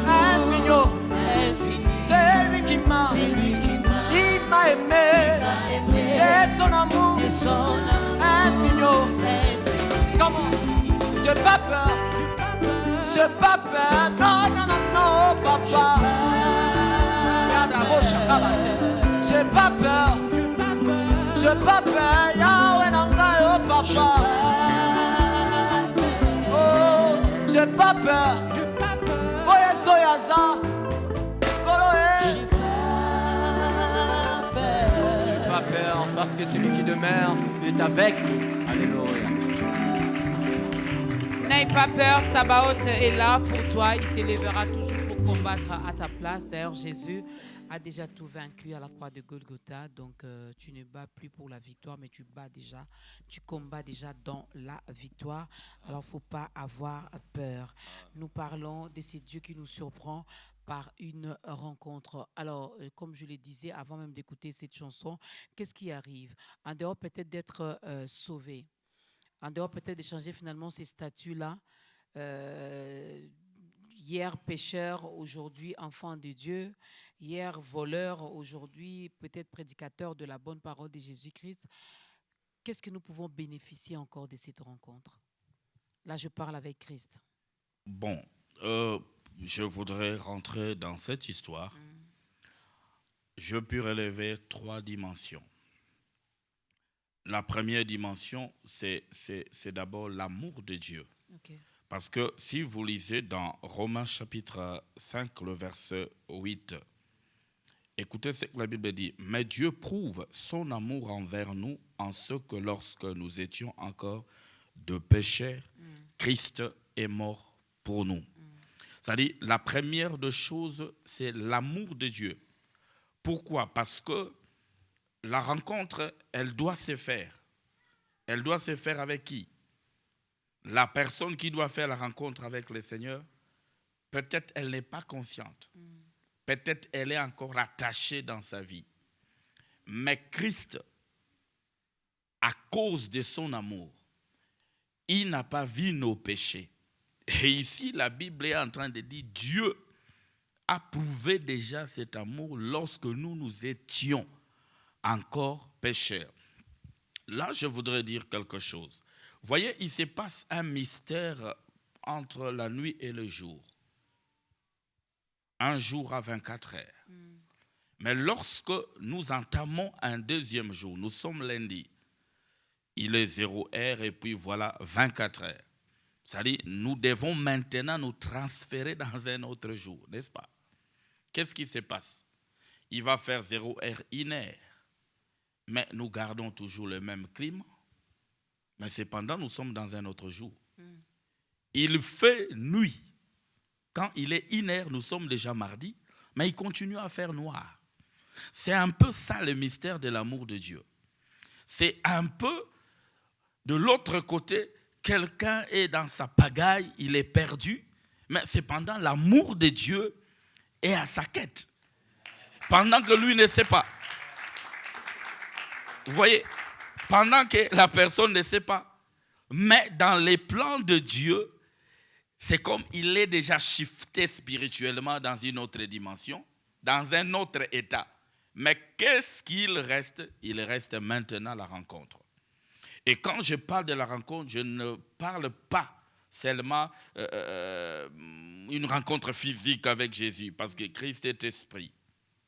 Infinio, c'est lui qui m'a, il m'a aimé, et son amour, infinio. Comment? J'ai pas peur, j'ai pas peur, non, non, non, non, papa. Regarde la roche à cabasser. J'ai pas peur, Yahweh Nanga, oh papa. Oh, j'ai pas peur, Boye Soyaza, Koloé. J'ai pas peur, parce que celui qui demeure est avec nous. Alléluia. N'aie pas peur, Sabaoth est là pour toi. Il s'élèvera toujours pour combattre à ta place. D'ailleurs, Jésus a déjà tout vaincu à la croix de Golgotha. Donc, tu ne bats plus pour la victoire, mais tu combats déjà dans la victoire. Alors, il ne faut pas avoir peur. Nous parlons de ce Dieu qui nous surprend par une rencontre. Alors, comme je le disais avant même d'écouter cette chanson, qu'est-ce qui arrive? En dehors peut-être d'être sauvé, en dehors peut-être de changer finalement ces statuts-là, hier pécheur, aujourd'hui enfant de Dieu, hier voleur, aujourd'hui peut-être prédicateur de la bonne parole de Jésus-Christ. Qu'est-ce que nous pouvons bénéficier encore de cette rencontre? Là, je parle avec Christ. Bon, je voudrais rentrer dans cette histoire. Je peux relever 3 dimensions. La première dimension, c'est d'abord l'amour de Dieu. Okay. Parce que si vous lisez dans Romains chapitre 5, le verset 8, écoutez ce que la Bible dit. « Mais Dieu prouve son amour envers nous en ce que lorsque nous étions encore de pécheurs, Christ est mort pour nous. » C'est-à-dire, la première des choses, c'est l'amour de Dieu. Pourquoi? Parce que la rencontre, elle doit se faire. Elle doit se faire avec qui? La personne qui doit faire la rencontre avec le Seigneur, peut-être elle n'est pas consciente. Peut-être elle est encore attachée dans sa vie. Mais Christ, à cause de son amour, il n'a pas vu nos péchés. Et ici, la Bible est en train de dire, Dieu a prouvé déjà cet amour lorsque nous étions encore pécheurs. Là, je voudrais dire quelque chose. Vous voyez, il se passe un mystère entre la nuit et le jour. Un jour à 24 heures. Mais lorsque nous entamons un deuxième jour, nous sommes lundi, il est 0 heure et puis voilà 24 heures. C'est-à-dire, nous devons maintenant nous transférer dans un autre jour, n'est-ce pas? Qu'est-ce qui se passe? Il va faire 0 heure, 1 heure. Mais nous gardons toujours le même climat. Mais cependant, nous sommes dans un autre jour. Il fait nuit. Quand il est 1 heure, nous sommes déjà mardi, mais il continue à faire noir. C'est un peu ça le mystère de l'amour de Dieu. C'est un peu de l'autre côté, quelqu'un est dans sa pagaille, il est perdu, mais cependant l'amour de Dieu est à sa quête. Pendant que lui ne sait pas. Vous voyez, pendant que la personne ne sait pas. Mais dans les plans de Dieu, c'est comme il est déjà shifté spirituellement dans une autre dimension, dans un autre état. Mais qu'est-ce qu'il reste? Il reste maintenant la rencontre. Et quand je parle de la rencontre, je ne parle pas seulement une rencontre physique avec Jésus, parce que Christ est esprit.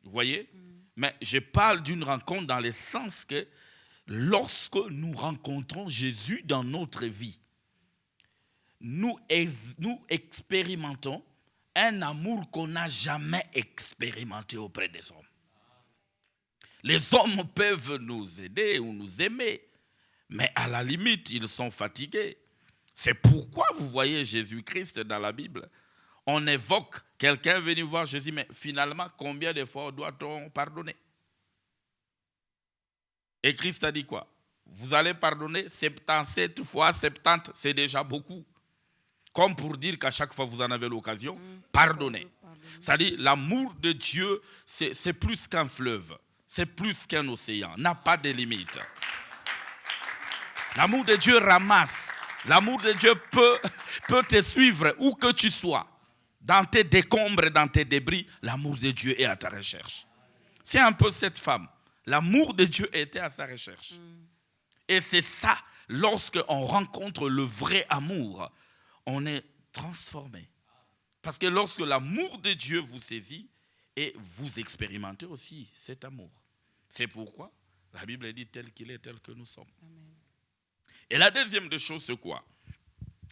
Vous voyez? Mais je parle d'une rencontre dans le sens que lorsque nous rencontrons Jésus dans notre vie, nous expérimentons un amour qu'on n'a jamais expérimenté auprès des hommes. Les hommes peuvent nous aider ou nous aimer, mais à la limite, ils sont fatigués. C'est pourquoi vous voyez Jésus-Christ dans la Bible. On évoque quelqu'un venu voir Jésus, mais finalement, combien de fois doit-on pardonner? Et Christ a dit quoi? Vous allez pardonner 77 fois 70, c'est déjà beaucoup. Comme pour dire qu'à chaque fois vous en avez l'occasion, pardonnez. C'est-à-dire, l'amour de Dieu, c'est plus qu'un fleuve, c'est plus qu'un océan, n'a pas de limite. L'amour de Dieu ramasse. L'amour de Dieu peut te suivre où que tu sois. dans tes décombres, dans tes débris, l'amour de Dieu est à ta recherche. C'est un peu cette femme. L'amour de Dieu était à sa recherche. Et c'est ça, lorsque on rencontre le vrai amour, on est transformé. Parce que lorsque l'amour de Dieu vous saisit, et vous expérimentez aussi cet amour. C'est pourquoi la Bible dit tel qu'il est, tel que nous sommes. Amen. Et la deuxième des choses, c'est quoi?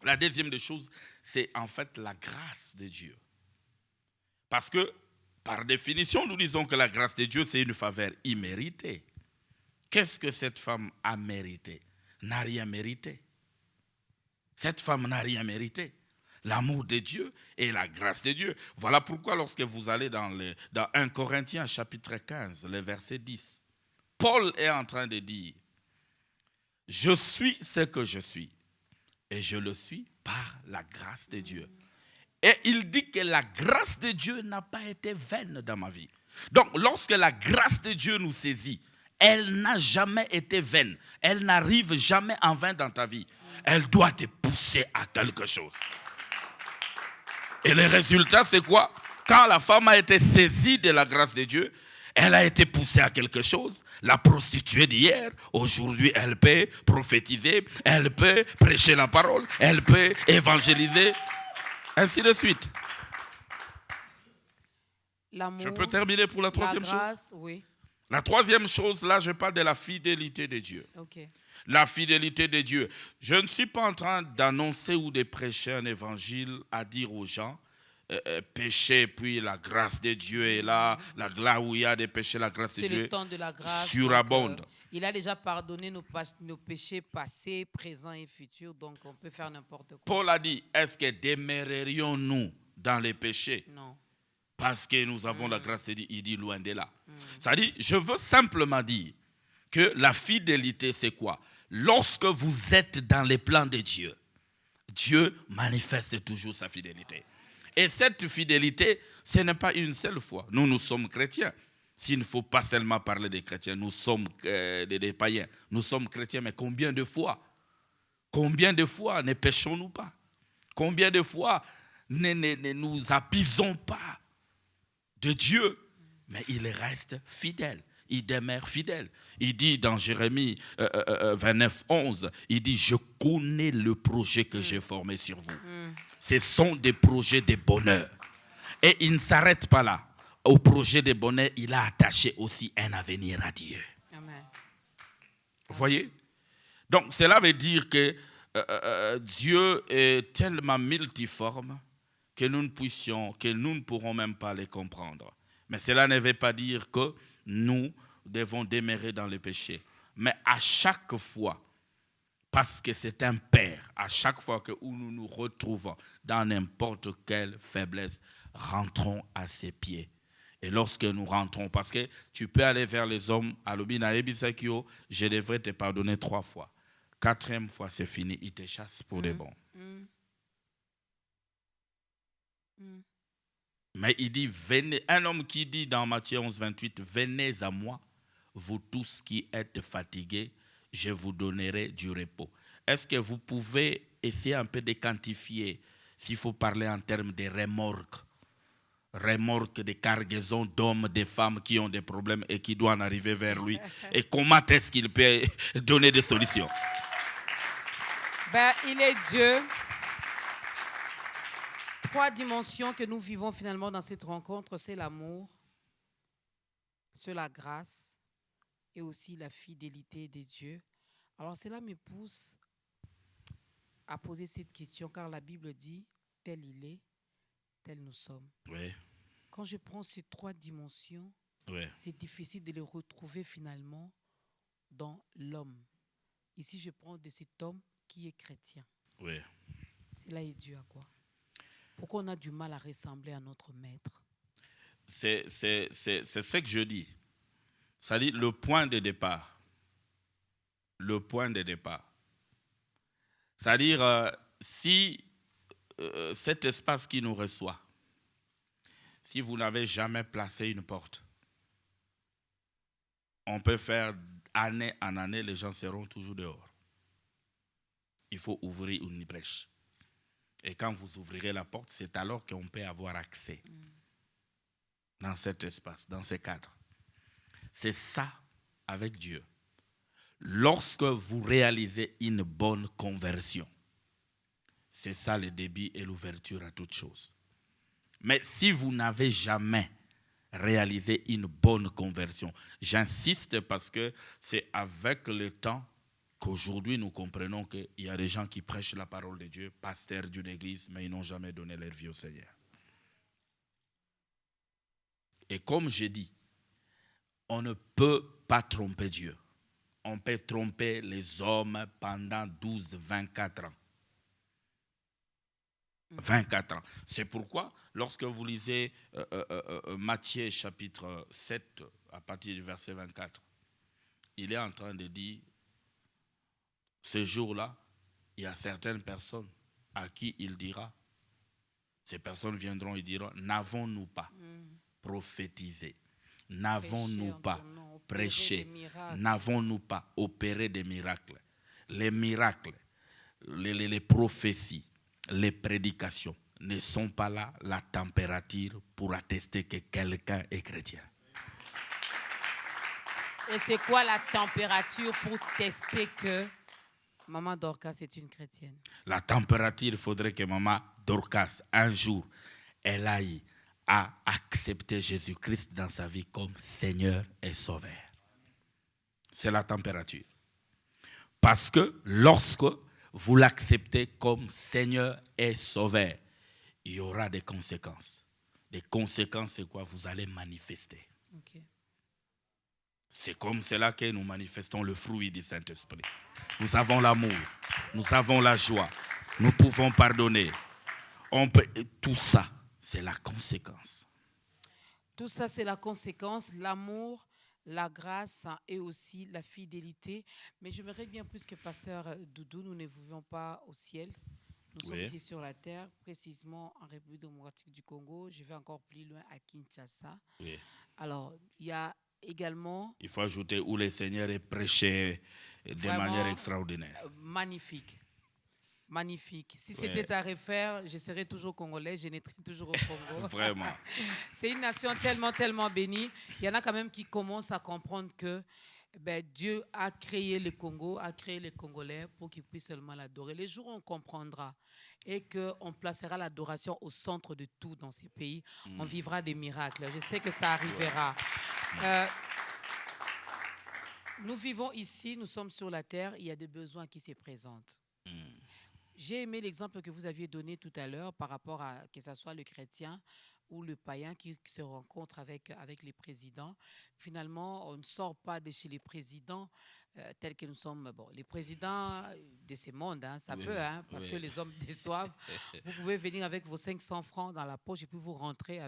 La deuxième des choses, c'est en fait la grâce de Dieu. Parce que, par définition, nous disons que la grâce de Dieu, c'est une faveur imméritée. Qu'est-ce que cette femme a mérité? N'a rien mérité. Cette femme n'a rien mérité. L'amour de Dieu et la grâce de Dieu. Voilà pourquoi lorsque vous allez dans 1 Corinthiens chapitre 15, le verset 10, Paul est en train de dire, « Je suis ce que je suis, et je le suis par la grâce de Dieu. » Et il dit que la grâce de Dieu n'a pas été vaine dans ma vie. Donc, lorsque la grâce de Dieu nous saisit, elle n'a jamais été vaine. Elle n'arrive jamais en vain dans ta vie. Elle doit te pousser à quelque chose. Et le résultat, c'est quoi? Quand la femme a été saisie de la grâce de Dieu, elle a été poussée à quelque chose. La prostituée d'hier, aujourd'hui, elle peut prophétiser, elle peut prêcher la parole, elle peut évangéliser, ainsi de suite. L'amour, je peux terminer pour la troisième grâce, chose? Oui. La troisième chose, là, je parle de la fidélité de Dieu. Okay. La fidélité de Dieu. Je ne suis pas en train d'annoncer ou de prêcher un évangile à dire aux gens, péché, puis la grâce de Dieu est là, là où il y a des péchés, la grâce de Dieu c'est le temps de la grâce, surabonde. Il a déjà pardonné nos péchés passés, présents et futurs, donc on peut faire n'importe quoi. Paul a dit, est-ce que demeurerions-nous dans les péchés? Non. Parce que nous avons la grâce de Dieu, il dit loin de là. C'est-à-dire, je veux simplement dire que la fidélité, c'est quoi? Lorsque vous êtes dans les plans de Dieu, Dieu manifeste toujours sa fidélité. Et cette fidélité, ce n'est pas une seule fois. Nous sommes chrétiens. S'il ne faut pas seulement parler des chrétiens, nous sommes des païens. Nous sommes chrétiens, mais combien de fois ne péchons-nous pas? Combien de fois ne nous abusons pas de Dieu? Mais il reste fidèle. Il demeure fidèle. Il dit dans Jérémie 29, 11, il dit, je connais le projet que j'ai formé sur vous. Ce sont des projets de bonheur. Et il ne s'arrête pas là. Au projet de bonheur, il a attaché aussi un avenir à Dieu. Amen. Vous voyez? Donc, cela veut dire que Dieu est tellement multiforme que nous ne pourrons même pas les comprendre. Mais cela ne veut pas dire que nous devons demeurer dans le péché. Mais à chaque fois, parce que c'est un Père, à chaque fois que nous nous retrouvons dans n'importe quelle faiblesse, rentrons à ses pieds. Et lorsque nous rentrons, parce que tu peux aller vers les hommes, je devrais te pardonner 3 fois. 4e fois, c'est fini, il te chasse pour des bons. Mais il dit, venez, un homme qui dit dans Matthieu 11, 28, venez à moi, vous tous qui êtes fatigués, je vous donnerai du repos. Est-ce que vous pouvez essayer un peu de quantifier, s'il faut parler en termes de remorques de cargaisons d'hommes, de femmes qui ont des problèmes et qui doivent arriver vers lui? Et comment est-ce qu'il peut donner des solutions? Il est Dieu. 3 dimensions que nous vivons finalement dans cette rencontre, c'est l'amour, c'est la grâce et aussi la fidélité de Dieu. Alors cela me pousse à poser cette question, car la Bible dit, tel il est, tel nous sommes. Oui. Quand je prends ces 3 dimensions, c'est difficile de les retrouver finalement dans l'homme. Ici, je prends de cet homme qui est chrétien. Oui. Cela est dû à quoi? Pourquoi on a du mal à ressembler à notre maître? C'est ce que je dis. C'est-à-dire le point de départ. Le point de départ. C'est-à-dire, si cet espace qui nous reçoit, si vous n'avez jamais placé une porte, on peut faire année en année, les gens seront toujours dehors. Il faut ouvrir une brèche. Et quand vous ouvrirez la porte, c'est alors qu'on peut avoir accès dans cet espace, dans ces cadres. C'est ça avec Dieu. Lorsque vous réalisez une bonne conversion, c'est ça le début et l'ouverture à toute chose. Mais si vous n'avez jamais réalisé une bonne conversion, j'insiste parce que c'est avec le temps qu'aujourd'hui nous comprenons qu'il y a des gens qui prêchent la parole de Dieu, pasteurs d'une église, mais ils n'ont jamais donné leur vie au Seigneur. Et comme j'ai dit, on ne peut pas tromper Dieu. On peut tromper les hommes pendant 12, 24 ans. 24 ans. C'est pourquoi, lorsque vous lisez Matthieu chapitre 7, à partir du verset 24, il est en train de dire, ce jour-là, il y a certaines personnes à qui il dira, ces personnes viendront et diront, n'avons-nous pas prophétisé, n'avons-nous pas prêché, n'avons-nous pas opéré des miracles. Les miracles, les prophéties, les prédications ne sont pas là la température pour attester que quelqu'un est chrétien. Et c'est quoi la température pour tester que Maman Dorcas est une chrétienne? La température, il faudrait que Maman Dorcas, un jour, elle aille à accepter Jésus-Christ dans sa vie comme Seigneur et Sauveur. C'est la température. Parce que lorsque vous l'acceptez comme Seigneur et Sauveur, il y aura des conséquences. Les conséquences, c'est quoi? Vous allez manifester. Okay. C'est comme cela que nous manifestons le fruit du Saint-Esprit. Nous avons l'amour, nous avons la joie, nous pouvons pardonner. Tout ça, c'est la conséquence. Tout ça, c'est la conséquence, l'amour, la grâce et aussi la fidélité. Mais j'aimerais bien plus que Pasteur Doudou, nous ne vivons pas au ciel. Nous sommes ici sur la terre, précisément en République démocratique du Congo. Je vais encore plus loin à Kinshasa. Oui. Alors, il y a également... Il faut ajouter où le Seigneur est prêché de manière extraordinaire. Magnifique. Magnifique. Si c'était à refaire, je serais toujours congolais, je naîtrais toujours au Congo. Vraiment. C'est une nation tellement, tellement bénie. Il y en a quand même qui commencent à comprendre que Dieu a créé le Congo, a créé les Congolais pour qu'ils puissent seulement l'adorer. Les jours où on comprendra et qu'on placera l'adoration au centre de tout dans ces pays, on vivra des miracles. Je sais que ça arrivera. Nous vivons ici, nous sommes sur la terre, il y a des besoins qui se présentent. J'ai aimé l'exemple que vous aviez donné tout à l'heure par rapport à que ce soit le chrétien ou le païen qui se rencontre avec les présidents. Finalement, on ne sort pas de chez les présidents tels que nous sommes. Bon, les présidents de ces mondes, ça peut, parce que les hommes déçoivent. Vous pouvez venir avec vos 500 francs dans la poche et puis vous rentrez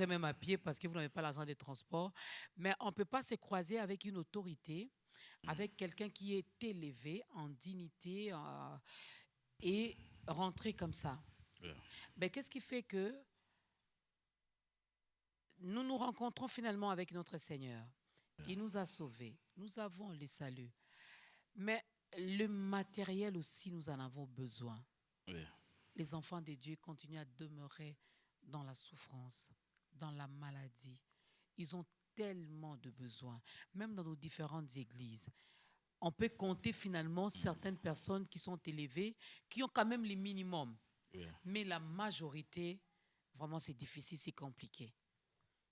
même à pied parce que vous n'avez pas l'argent des transports. Mais on ne peut pas se croiser avec une autorité, avec quelqu'un qui est élevé en dignité et rentrer comme ça. Mais qu'est-ce qui fait que nous nous rencontrons finalement avec notre Seigneur? Il nous a sauvés. Nous avons les saluts. Mais le matériel aussi, nous en avons besoin. Oui. Les enfants de Dieu continuent à demeurer dans la souffrance, dans la maladie. Ils ont tellement de besoins, même dans nos différentes églises. On peut compter finalement certaines personnes qui sont élevées, qui ont quand même les minimums. Oui. Mais la majorité, vraiment c'est difficile, c'est compliqué.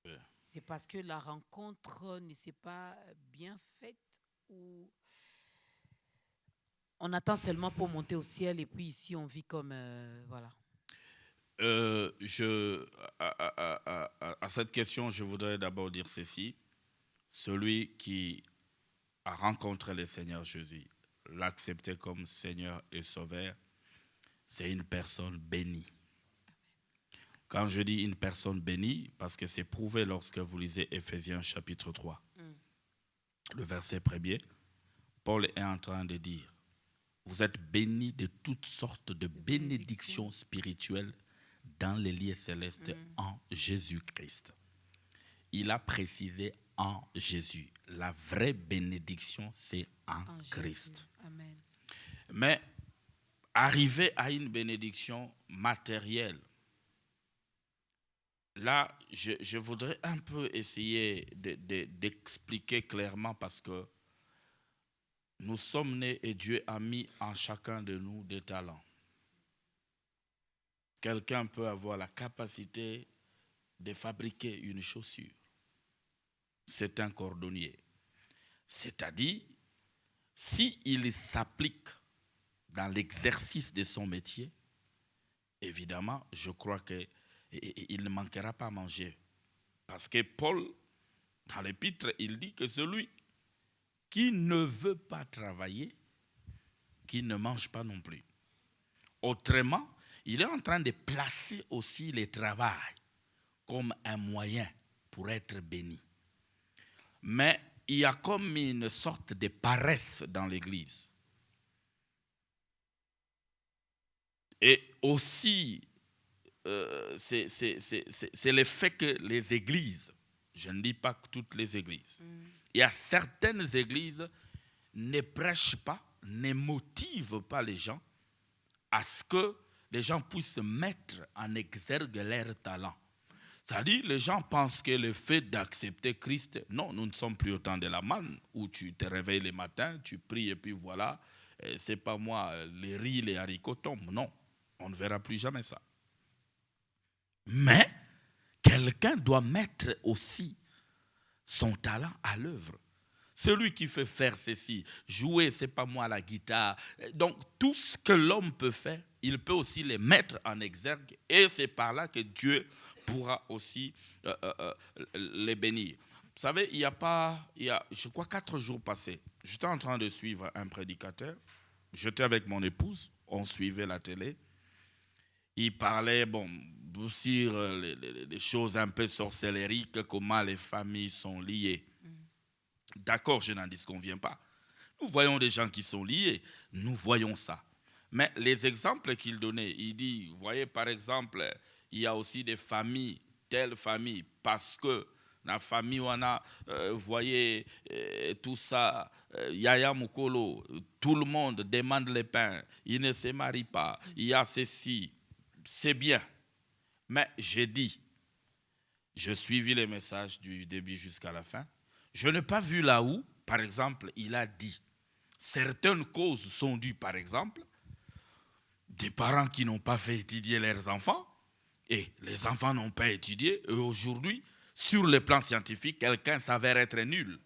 Oui. C'est parce que la rencontre ne s'est pas bien faite ou on attend seulement pour monter au ciel et puis ici on vit comme... voilà. À cette question, je voudrais d'abord dire ceci. Celui qui a rencontré le Seigneur Jésus, l'accepter comme Seigneur et Sauveur, c'est une personne bénie. Quand je dis une personne bénie, parce que c'est prouvé lorsque vous lisez Éphésiens chapitre 3, le verset 1er, Paul est en train de dire, vous êtes bénis de toutes sortes de bénédictions spirituelles dans les lieux célestes en Jésus-Christ. Il a précisé en Jésus. La vraie bénédiction, c'est en Christ. Amen. Mais arriver à une bénédiction matérielle. Là, je voudrais un peu essayer d'expliquer clairement parce que nous sommes nés et Dieu a mis en chacun de nous des talents. Quelqu'un peut avoir la capacité de fabriquer une chaussure. C'est un cordonnier. C'est-à-dire, s'il s'applique dans l'exercice de son métier, évidemment, je crois qu'il ne manquera pas à manger. Parce que Paul, dans l'épître, il dit que celui qui ne veut pas travailler, qui ne mange pas non plus. Autrement, il est en train de placer aussi le travail comme un moyen pour être béni. Mais il y a comme une sorte de paresse dans l'Église. Et aussi, c'est le fait que les églises, je ne dis pas que toutes les églises, il y a certaines églises ne prêchent pas, ne motivent pas les gens à ce que les gens puissent mettre en exergue leur talent. C'est-à-dire, les gens pensent que le fait d'accepter Christ, non, nous ne sommes plus au temps de la manne, où tu te réveilles le matin, tu pries et puis voilà, c'est pas moi, les riz, les haricots tombent. Non, on ne verra plus jamais ça. Mais, quelqu'un doit mettre aussi son talent à l'œuvre. Celui qui fait faire ceci, jouer, c'est pas moi, la guitare. Donc, tout ce que l'homme peut faire, il peut aussi les mettre en exergue. Et c'est par là que Dieu pourra aussi les bénir. Vous savez, il y a, je crois, 4 jours passés, j'étais en train de suivre un prédicateur. J'étais avec mon épouse, on suivait la télé. Il parlait, sur les choses un peu sorcellériques, comment les familles sont liées. D'accord, je n'en disconviens pas. Nous voyons des gens qui sont liés, nous voyons ça. Mais les exemples qu'il donnait, il dit, vous voyez, par exemple, il y a aussi des familles, telle famille, parce que la famille où on a, vous voyez, tout ça, Yaya Mukolo, tout le monde demande le pain, il ne se marie pas, il y a ceci, c'est bien. Mais j'ai dit, je suivis les messages du début jusqu'à la fin, je n'ai pas vu là où, par exemple, il a dit, certaines causes sont dues, par exemple, des parents qui n'ont pas fait étudier leurs enfants, et les enfants n'ont pas étudié, et aujourd'hui, sur le plan scientifique, quelqu'un s'avère être nul.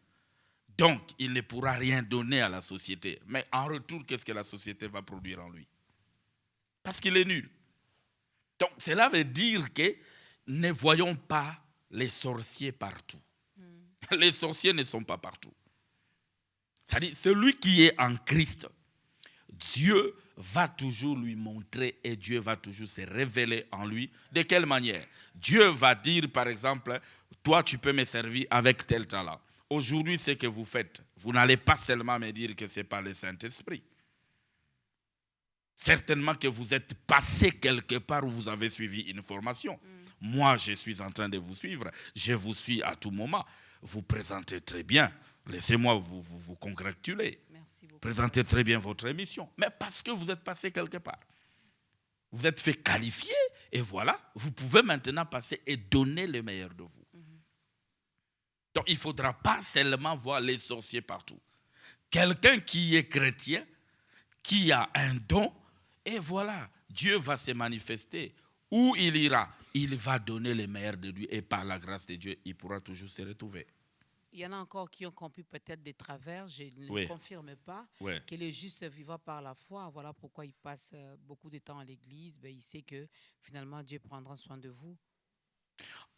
Donc, il ne pourra rien donner à la société. Mais en retour, qu'est-ce que la société va produire en lui? Parce qu'il est nul. Donc, cela veut dire que ne voyons pas les sorciers partout. Les sorciers ne sont pas partout. C'est-à-dire, celui qui est en Christ, Dieu va toujours lui montrer et Dieu va toujours se révéler en lui. De quelle manière? Dieu va dire, par exemple, toi, tu peux me servir avec tel talent. Aujourd'hui, ce que vous faites, vous n'allez pas seulement me dire que ce n'est pas le Saint-Esprit. Certainement que vous êtes passé quelque part où vous avez suivi une formation. Moi, je suis en train de vous suivre. Je vous suis à tout moment. Vous présentez très bien. Laissez-moi vous congratuler. Merci beaucoup. Présentez très bien votre émission. Mais parce que vous êtes passé quelque part. Vous êtes fait qualifier et voilà, vous pouvez maintenant passer et donner le meilleur de vous. Donc, il ne faudra pas seulement voir les sorciers partout. Quelqu'un qui est chrétien, qui a un don, et voilà, Dieu va se manifester. Où il ira, il va donner le meilleur de lui et par la grâce de Dieu, il pourra toujours se retrouver. Il y en a encore qui ont compris peut-être des travers, je ne Oui. le confirme pas, Oui. que le juste vivra par la foi. Voilà pourquoi il passe beaucoup de temps à l'église. Ben, il sait que finalement Dieu prendra soin de vous.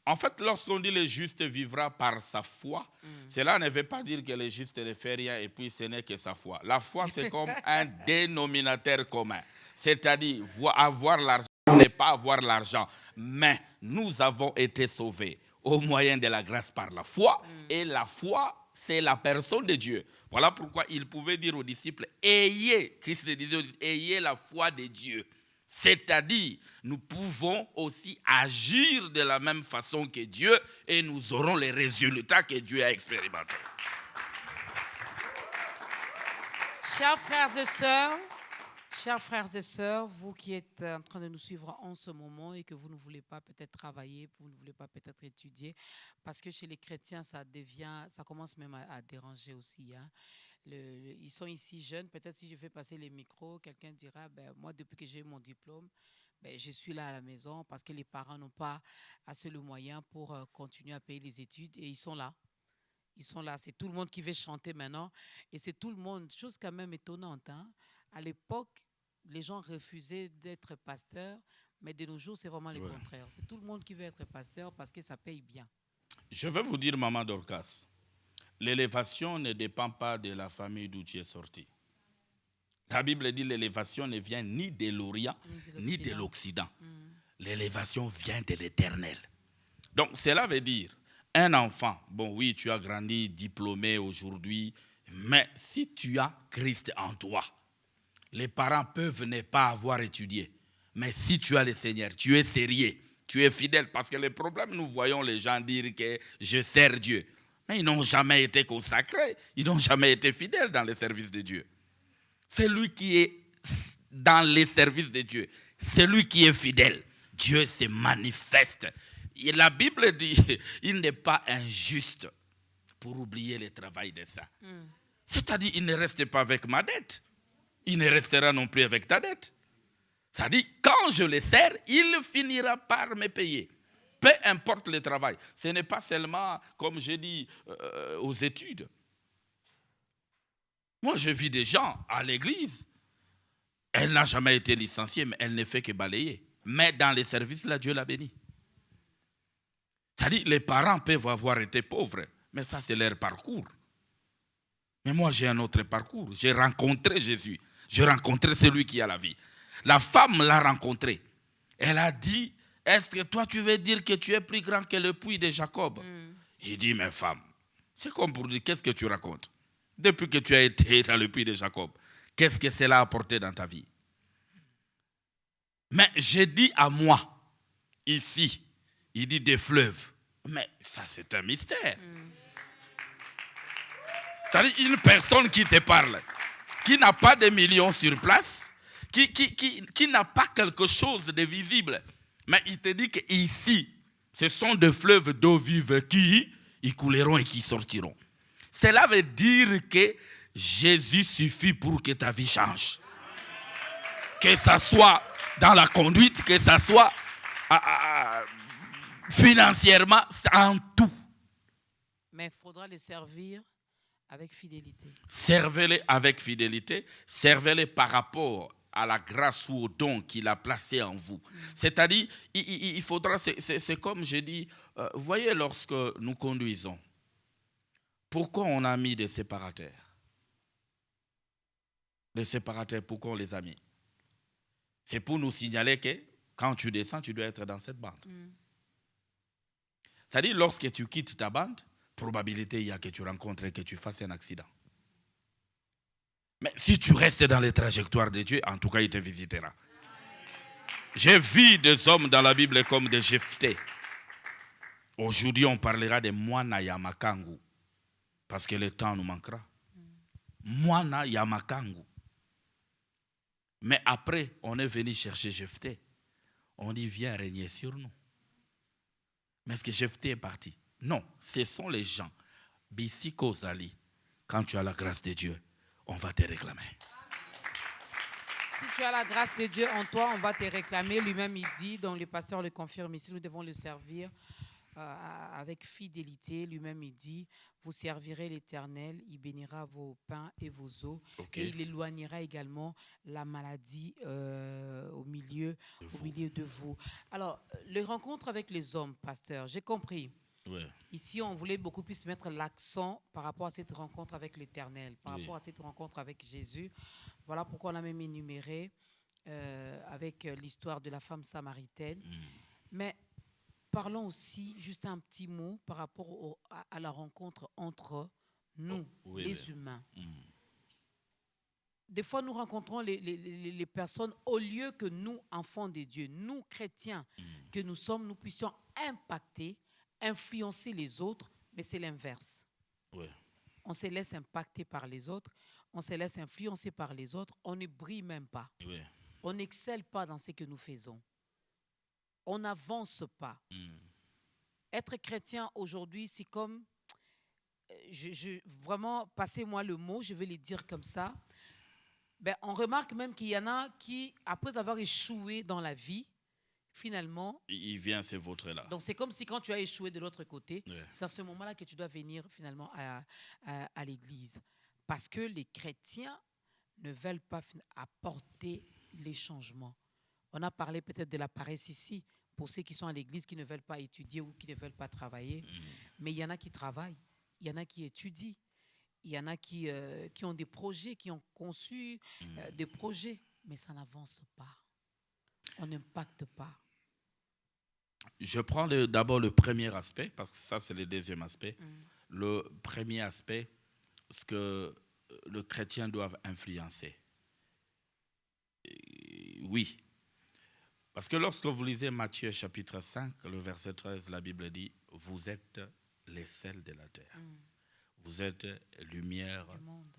En fait, lorsqu'on dit le juste vivra par sa foi, cela ne veut pas dire que le juste ne fait rien et puis ce n'est que sa foi. La foi, c'est comme un dénominateur commun. C'est-à-dire, avoir l'argent n'est pas avoir l'argent. Mais nous avons été sauvés au moyen de la grâce par la foi. Et la foi, c'est la personne de Dieu. Voilà pourquoi il pouvait dire aux disciples, Christ disait aux disciples, ayez la foi de Dieu. C'est-à-dire, nous pouvons aussi agir de la même façon que Dieu et nous aurons les résultats que Dieu a expérimentés. Chers frères et sœurs, Chers frères et sœurs, vous qui êtes en train de nous suivre en ce moment et que vous ne voulez pas peut-être travailler, vous ne voulez pas peut-être étudier, parce que chez les chrétiens, ça commence même à déranger aussi. Hein. Ils sont ici jeunes, peut-être si je fais passer les micros, quelqu'un dira, ben, moi depuis que j'ai eu mon diplôme, ben, je suis là à la maison parce que les parents n'ont pas assez le moyen pour continuer à payer les études et ils sont là. Ils sont là, c'est tout le monde qui veut chanter maintenant et c'est tout le monde, chose quand même étonnante. Hein. À l'époque, les gens refusaient d'être pasteurs, mais de nos jours, c'est vraiment le contraire. C'est tout le monde qui veut être pasteur parce que ça paye bien. Je vais vous dire, Maman Dorcas, l'élévation ne dépend pas de la famille d'où tu es sorti. La Bible dit que l'élévation ne vient ni de l'Orient, ni de l'Occident. L'élévation vient de l'Éternel. Donc, cela veut dire, un enfant, bon oui, tu as grandi, diplômé aujourd'hui, mais si tu as Christ en toi, les parents peuvent ne pas avoir étudié. Mais si tu as le Seigneur, tu es sérieux, tu es fidèle. Parce que le problème, nous voyons les gens dire que je sers Dieu. Mais ils n'ont jamais été consacrés, ils n'ont jamais été fidèles dans le service de Dieu. Celui qui est dans les services de Dieu, celui qui est fidèle, Dieu se manifeste. Et la Bible dit, il n'est pas injuste pour oublier le travail des saints. C'est-à-dire, il ne reste pas avec ma dette. Il ne restera non plus avec ta dette. C'est-à-dire, quand je le sers, il finira par me payer. Peu importe le travail. Ce n'est pas seulement, comme j'ai dit, aux études. Moi, je vis des gens à l'église. Elle n'a jamais été licenciée, mais elle ne fait que balayer. Mais dans les services, là, Dieu l'a bénie. C'est-à-dire, les parents peuvent avoir été pauvres, mais ça, c'est leur parcours. Mais moi, j'ai un autre parcours. J'ai rencontré Jésus. J'ai rencontré celui qui a la vie. La femme l'a rencontré. Elle a dit, est-ce que toi, tu veux dire que tu es plus grand que le puits de Jacob? Il dit, mais femme, c'est comme pour dire, qu'est-ce que tu racontes? Depuis que tu as été dans le puits de Jacob, qu'est-ce que cela a apporté dans ta vie? Mais j'ai dit à moi, ici, il dit des fleuves. Mais ça, c'est un mystère. C'est-à-dire une personne qui te parle, qui n'a pas de millions sur place, qui n'a pas quelque chose de visible. Mais il te dit qu'ici, ce sont des fleuves d'eau vive qui y couleront et qui sortiront. Cela veut dire que Jésus suffit pour que ta vie change. Que ça soit dans la conduite, que ça soit financièrement, en tout. Mais il faudra le servir avec fidélité. Servez-les avec fidélité, servez-les par rapport à la grâce ou au don qu'il a placé en vous. C'est-à-dire, il faudra, c'est comme je dis, voyez, lorsque nous conduisons, pourquoi on a mis des séparateurs? Les séparateurs, pourquoi on les a mis? C'est pour nous signaler que quand tu descends, tu dois être dans cette bande. C'est-à-dire, lorsque tu quittes ta bande, probabilité il y a que tu rencontres et que tu fasses un accident. Mais si tu restes dans les trajectoires de Dieu, en tout cas, il te visitera. J'ai vu des hommes dans la Bible comme des Jephthé. Aujourd'hui, on parlera de Mwana Yamakangu. Parce que le temps nous manquera. Mwana Yamakangu. Mais après, on est venu chercher Jephthé. On dit, viens régner sur nous. Mais est-ce que Jephthé est parti? Non, ce sont les gens. Bisiko Zali, quand tu as la grâce de Dieu, on va te réclamer. Si tu as la grâce de Dieu en toi, on va te réclamer. Lui-même, il dit, donc le pasteur le confirme ici, nous devons le servir avec fidélité. Lui-même, il dit, vous servirez l'Éternel, il bénira vos pains et vos eaux, et il éloignera également la maladie au milieu de vous. Alors, les rencontres avec les hommes, pasteur, j'ai compris. Ouais. Ici, on voulait beaucoup plus mettre l'accent par rapport à cette rencontre avec l'Éternel, par rapport à cette rencontre avec Jésus. Voilà pourquoi on a même énuméré avec l'histoire de la femme samaritaine. Mais parlons aussi, juste un petit mot par rapport à la rencontre entre nous, les humains. Des fois, nous rencontrons les personnes, au lieu que nous, enfants de Dieu, nous, chrétiens, que nous sommes, nous puissions impacter, influencer les autres, mais c'est l'inverse. On se laisse impacter par les autres. on se laisse influencer par les autres, on ne brille même pas. Oui. On n'excelle pas dans ce que nous faisons. On n'avance pas. Être chrétien aujourd'hui, c'est comme, vraiment, passez-moi le mot, je vais le dire comme ça. Ben, on remarque même qu'il y en a qui, après avoir échoué dans la vie, finalement... Il vient se vautrer là. Donc, c'est comme si quand tu as échoué de l'autre côté, Oui. c'est à ce moment-là que tu dois venir finalement à l'église. Parce que les chrétiens ne veulent pas apporter les changements. On a parlé peut-être de la paresse ici, pour ceux qui sont à l'église, qui ne veulent pas étudier ou qui ne veulent pas travailler. Mais il y en a qui travaillent, il y en a qui étudient, il y en a qui ont des projets, qui ont conçu des projets, mais ça n'avance pas. On n'impacte pas. Je prends d'abord le premier aspect, parce que ça, c'est le deuxième aspect. Le premier aspect, ce que le chrétien doit influencer. Oui. Parce que lorsque vous lisez Matthieu chapitre 5, le verset 13, la Bible dit « Vous êtes les sels de la terre. Vous êtes lumière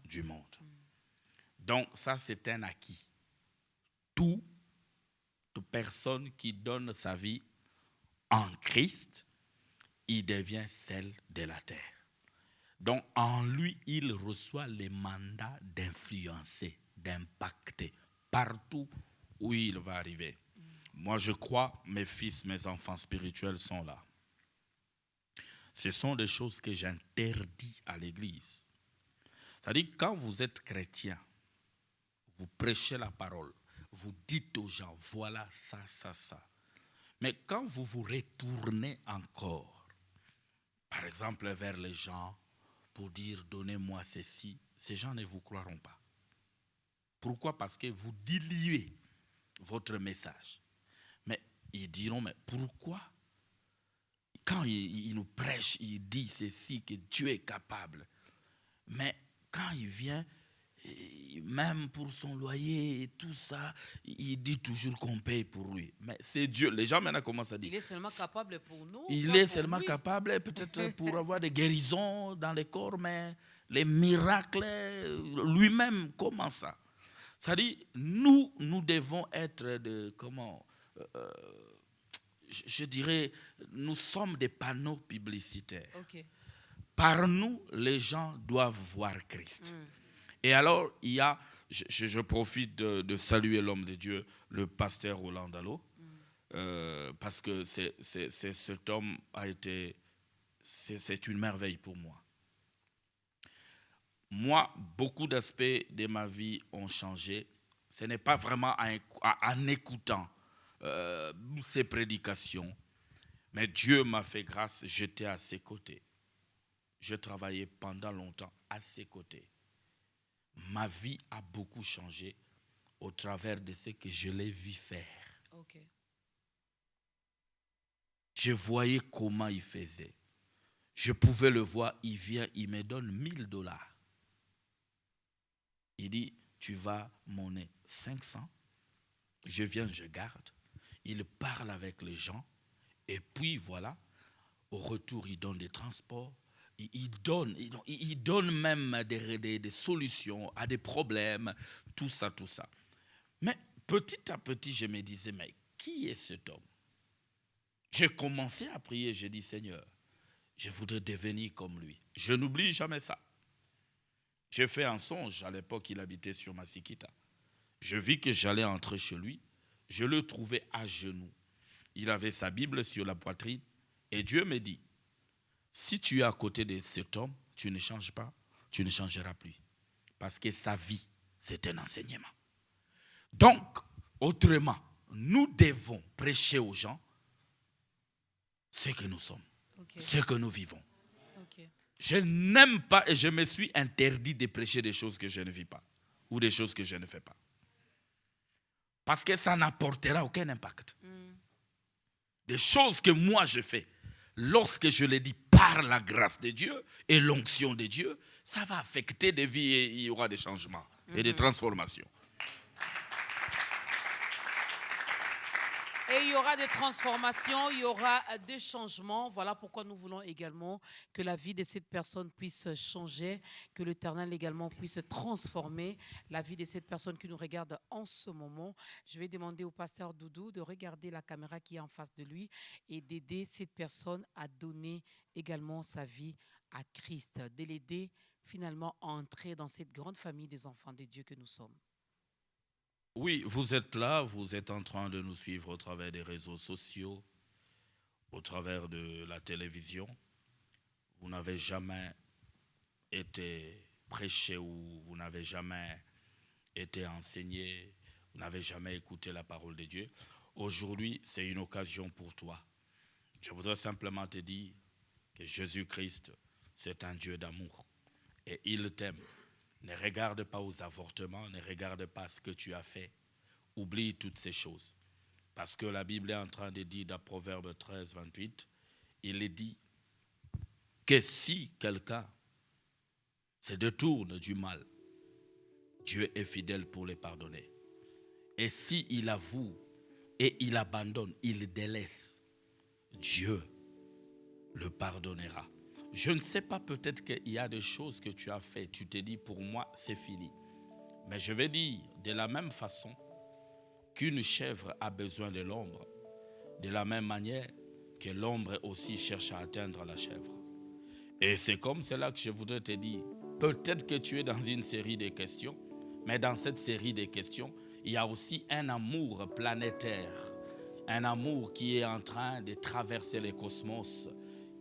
du monde. » Donc ça, c'est un acquis. Toute personne qui donne sa vie en Christ, il devient sel de la terre. Donc en lui, il reçoit les mandats d'influencer, d'impacter partout où il va arriver. Moi, je crois, mes fils, mes enfants spirituels sont là. Ce sont des choses que j'interdis à l'église. C'est-à-dire, quand vous êtes chrétien, vous prêchez la parole, vous dites aux gens, voilà ça, ça, ça. Mais quand vous vous retournez encore, par exemple, vers les gens, pour dire, donnez-moi ceci, ces gens ne vous croiront pas. Pourquoi? Parce que vous diluez votre message. Mais ils diront, mais pourquoi? Quand il nous prêche, il dit ceci, que Dieu est capable. Mais quand il vient, même pour son loyer et tout ça, il dit toujours qu'on paye pour lui. Mais c'est Dieu. Les gens maintenant commencent à dire... Il est seulement capable pour nous. Il est seulement capable peut-être pour avoir des guérisons dans les corps, mais les miracles, lui-même, comment ça? C'est-à-dire, nous devons être je dirais, nous sommes des panneaux publicitaires. Okay. Par nous, les gens doivent voir Christ. Et alors, il y a, je profite de saluer l'homme de Dieu, le pasteur Roland Dallot, parce que cet homme a été, c'est une merveille pour moi. Moi, beaucoup d'aspects de ma vie ont changé. Ce n'est pas vraiment en écoutant ses prédications, mais Dieu m'a fait grâce, j'étais à ses côtés. Je travaillais pendant longtemps à ses côtés. Ma vie a beaucoup changé au travers de ce que je l'ai vu faire. Okay. Je voyais comment il faisait. Je pouvais le voir, il vient, il me donne $1000. Il dit, tu vas monnaie 500. Je viens, je garde. Il parle avec les gens. Et puis voilà, au retour, il donne des transports. Il donne même des solutions à des problèmes, tout ça. Mais petit à petit, je me disais, mais qui est cet homme? J'ai commencé à prier, j'ai dit, Seigneur, je voudrais devenir comme lui. Je n'oublie jamais ça. J'ai fait un songe, à l'époque, il habitait sur Masikita. Je vis que j'allais entrer chez lui, je le trouvais à genoux. Il avait sa Bible sur la poitrine, et Dieu me dit, si tu es à côté de cet homme, tu ne changes pas, tu ne changeras plus. Parce que sa vie, c'est un enseignement. Donc, autrement, nous devons prêcher aux gens ce que nous sommes, ce que nous vivons. Okay. Je n'aime pas et je me suis interdit de prêcher des choses que je ne vis pas ou des choses que je ne fais pas. Parce que ça n'apportera aucun impact. Des choses que moi je fais, lorsque je les dis par la grâce de Dieu et l'onction de Dieu, ça va affecter des vies et il y aura des changements et des transformations. Et il y aura des transformations, il y aura des changements. Voilà pourquoi nous voulons également que la vie de cette personne puisse changer, que l'Éternel également puisse transformer la vie de cette personne qui nous regarde en ce moment. Je vais demander au pasteur Doudou de regarder la caméra qui est en face de lui et d'aider cette personne à donner également sa vie à Christ, de l'aider finalement à entrer dans cette grande famille des enfants de Dieu que nous sommes. Oui, vous êtes là, vous êtes en train de nous suivre au travers des réseaux sociaux, au travers de la télévision. Vous n'avez jamais été prêché ou vous n'avez jamais été enseigné, vous n'avez jamais écouté la parole de Dieu. Aujourd'hui, c'est une occasion pour toi. Je voudrais simplement te dire que Jésus-Christ, c'est un Dieu d'amour et il t'aime. Ne regarde pas aux avortements, ne regarde pas ce que tu as fait. Oublie toutes ces choses. Parce que la Bible est en train de dire dans Proverbe 13, 28, il est dit que si quelqu'un se détourne du mal, Dieu est fidèle pour les pardonner. Et s'il avoue et il abandonne, il délaisse, Dieu le pardonnera. Je ne sais pas, peut-être qu'il y a des choses que tu as faites. Tu te dis, pour moi, c'est fini. Mais je vais dire, de la même façon qu'une chèvre a besoin de l'ombre, de la même manière que l'ombre aussi cherche à atteindre la chèvre. Et c'est comme cela que je voudrais te dire, peut-être que tu es dans une série de questions, mais dans cette série de questions, il y a aussi un amour planétaire, un amour qui est en train de traverser le cosmos,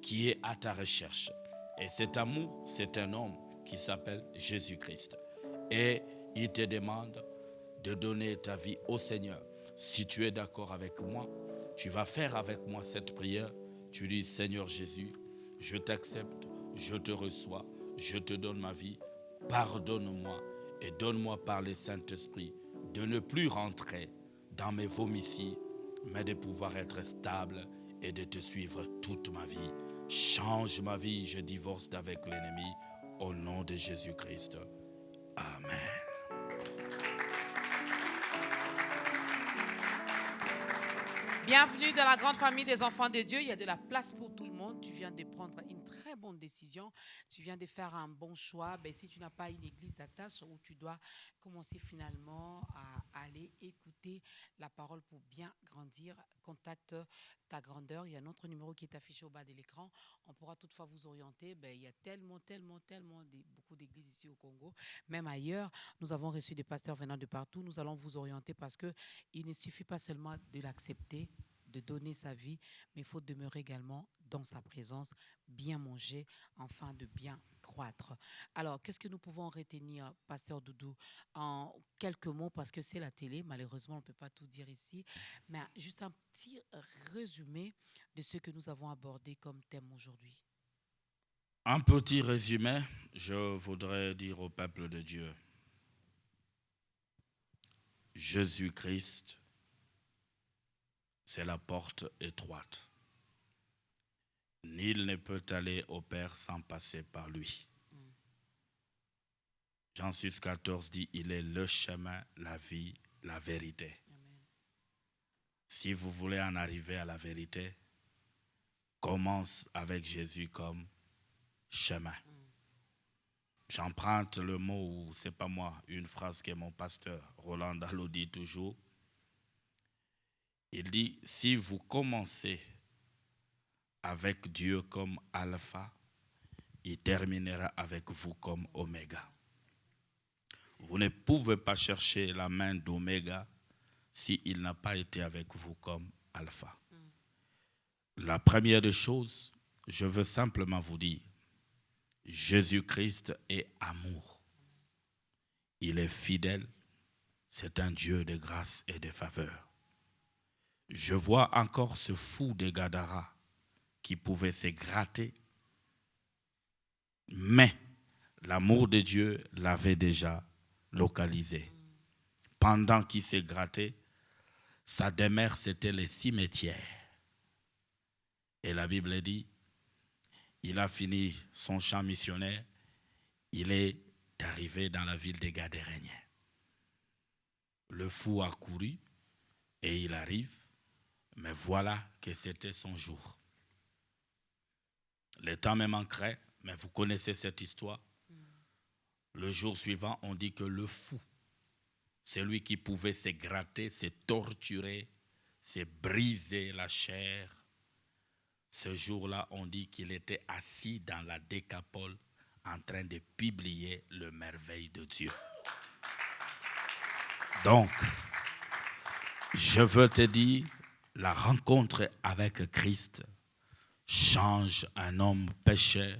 qui est à ta recherche. Et cet amour, c'est un homme qui s'appelle Jésus-Christ. Et il te demande de donner ta vie au Seigneur. Si tu es d'accord avec moi, tu vas faire avec moi cette prière. Tu dis, Seigneur Jésus, je t'accepte, je te reçois, je te donne ma vie. Pardonne-moi et donne-moi par le Saint-Esprit de ne plus rentrer dans mes vomissements, mais de pouvoir être stable et de te suivre toute ma vie. Change ma vie, je divorce d'avec l'ennemi au nom de Jésus-Christ. Amen. Bienvenue dans la grande famille des enfants de Dieu. Il y a de la place pour tout le monde. Tu viens de prendre une très bonne décision. Tu viens de faire un bon choix. Ben, si tu n'as pas une église d'attache où tu dois commencer finalement à aller écouter la parole pour bien grandir, contacte ta grandeur. Il y a notre numéro qui est affiché au bas de l'écran. On pourra toutefois vous orienter. Ben, il y a tellement beaucoup d'églises ici au Congo, même ailleurs. Nous avons reçu des pasteurs venant de partout. Nous allons vous orienter parce qu'il ne suffit pas seulement de l'accepter, de donner sa vie, mais il faut demeurer également dans sa présence, bien manger, afin de bien croître. Alors, qu'est-ce que nous pouvons retenir, pasteur Doudou, en quelques mots, parce que c'est la télé, malheureusement, on ne peut pas tout dire ici, mais juste un petit résumé de ce que nous avons abordé comme thème aujourd'hui. Un petit résumé, je voudrais dire au peuple de Dieu, Jésus-Christ, c'est la porte étroite. Nul ne peut aller au Père sans passer par lui. Jean 6, 14 dit, il est le chemin, la vie, la vérité. Amen. Si vous voulez en arriver à la vérité, commence avec Jésus comme chemin. J'emprunte le mot, ou c'est pas moi, une phrase que mon pasteur Roland Dallot dit toujours. Il dit, si vous commencez avec Dieu comme alpha, il terminera avec vous comme oméga. Vous ne pouvez pas chercher la main d'oméga s'il n'a pas été avec vous comme alpha. La première des choses, je veux simplement vous dire, Jésus-Christ est amour. Il est fidèle, c'est un Dieu de grâce et de faveur. Je vois encore ce fou de Gadara qui pouvait se gratter, mais l'amour de Dieu l'avait déjà localisé. Pendant qu'il s'est gratté, sa demeure c'était les cimetières. Et la Bible dit, il a fini son chant missionnaire, il est arrivé dans la ville des Gadéréniens. Le fou a couru et il arrive. Mais voilà que c'était son jour. Le temps me manquerait, mais vous connaissez cette histoire. Le jour suivant, on dit que le fou, celui qui pouvait se gratter, se torturer, se briser la chair, ce jour-là, on dit qu'il était assis dans la décapole en train de publier le merveille de Dieu. Donc, je veux te dire, la rencontre avec Christ change un homme pécheur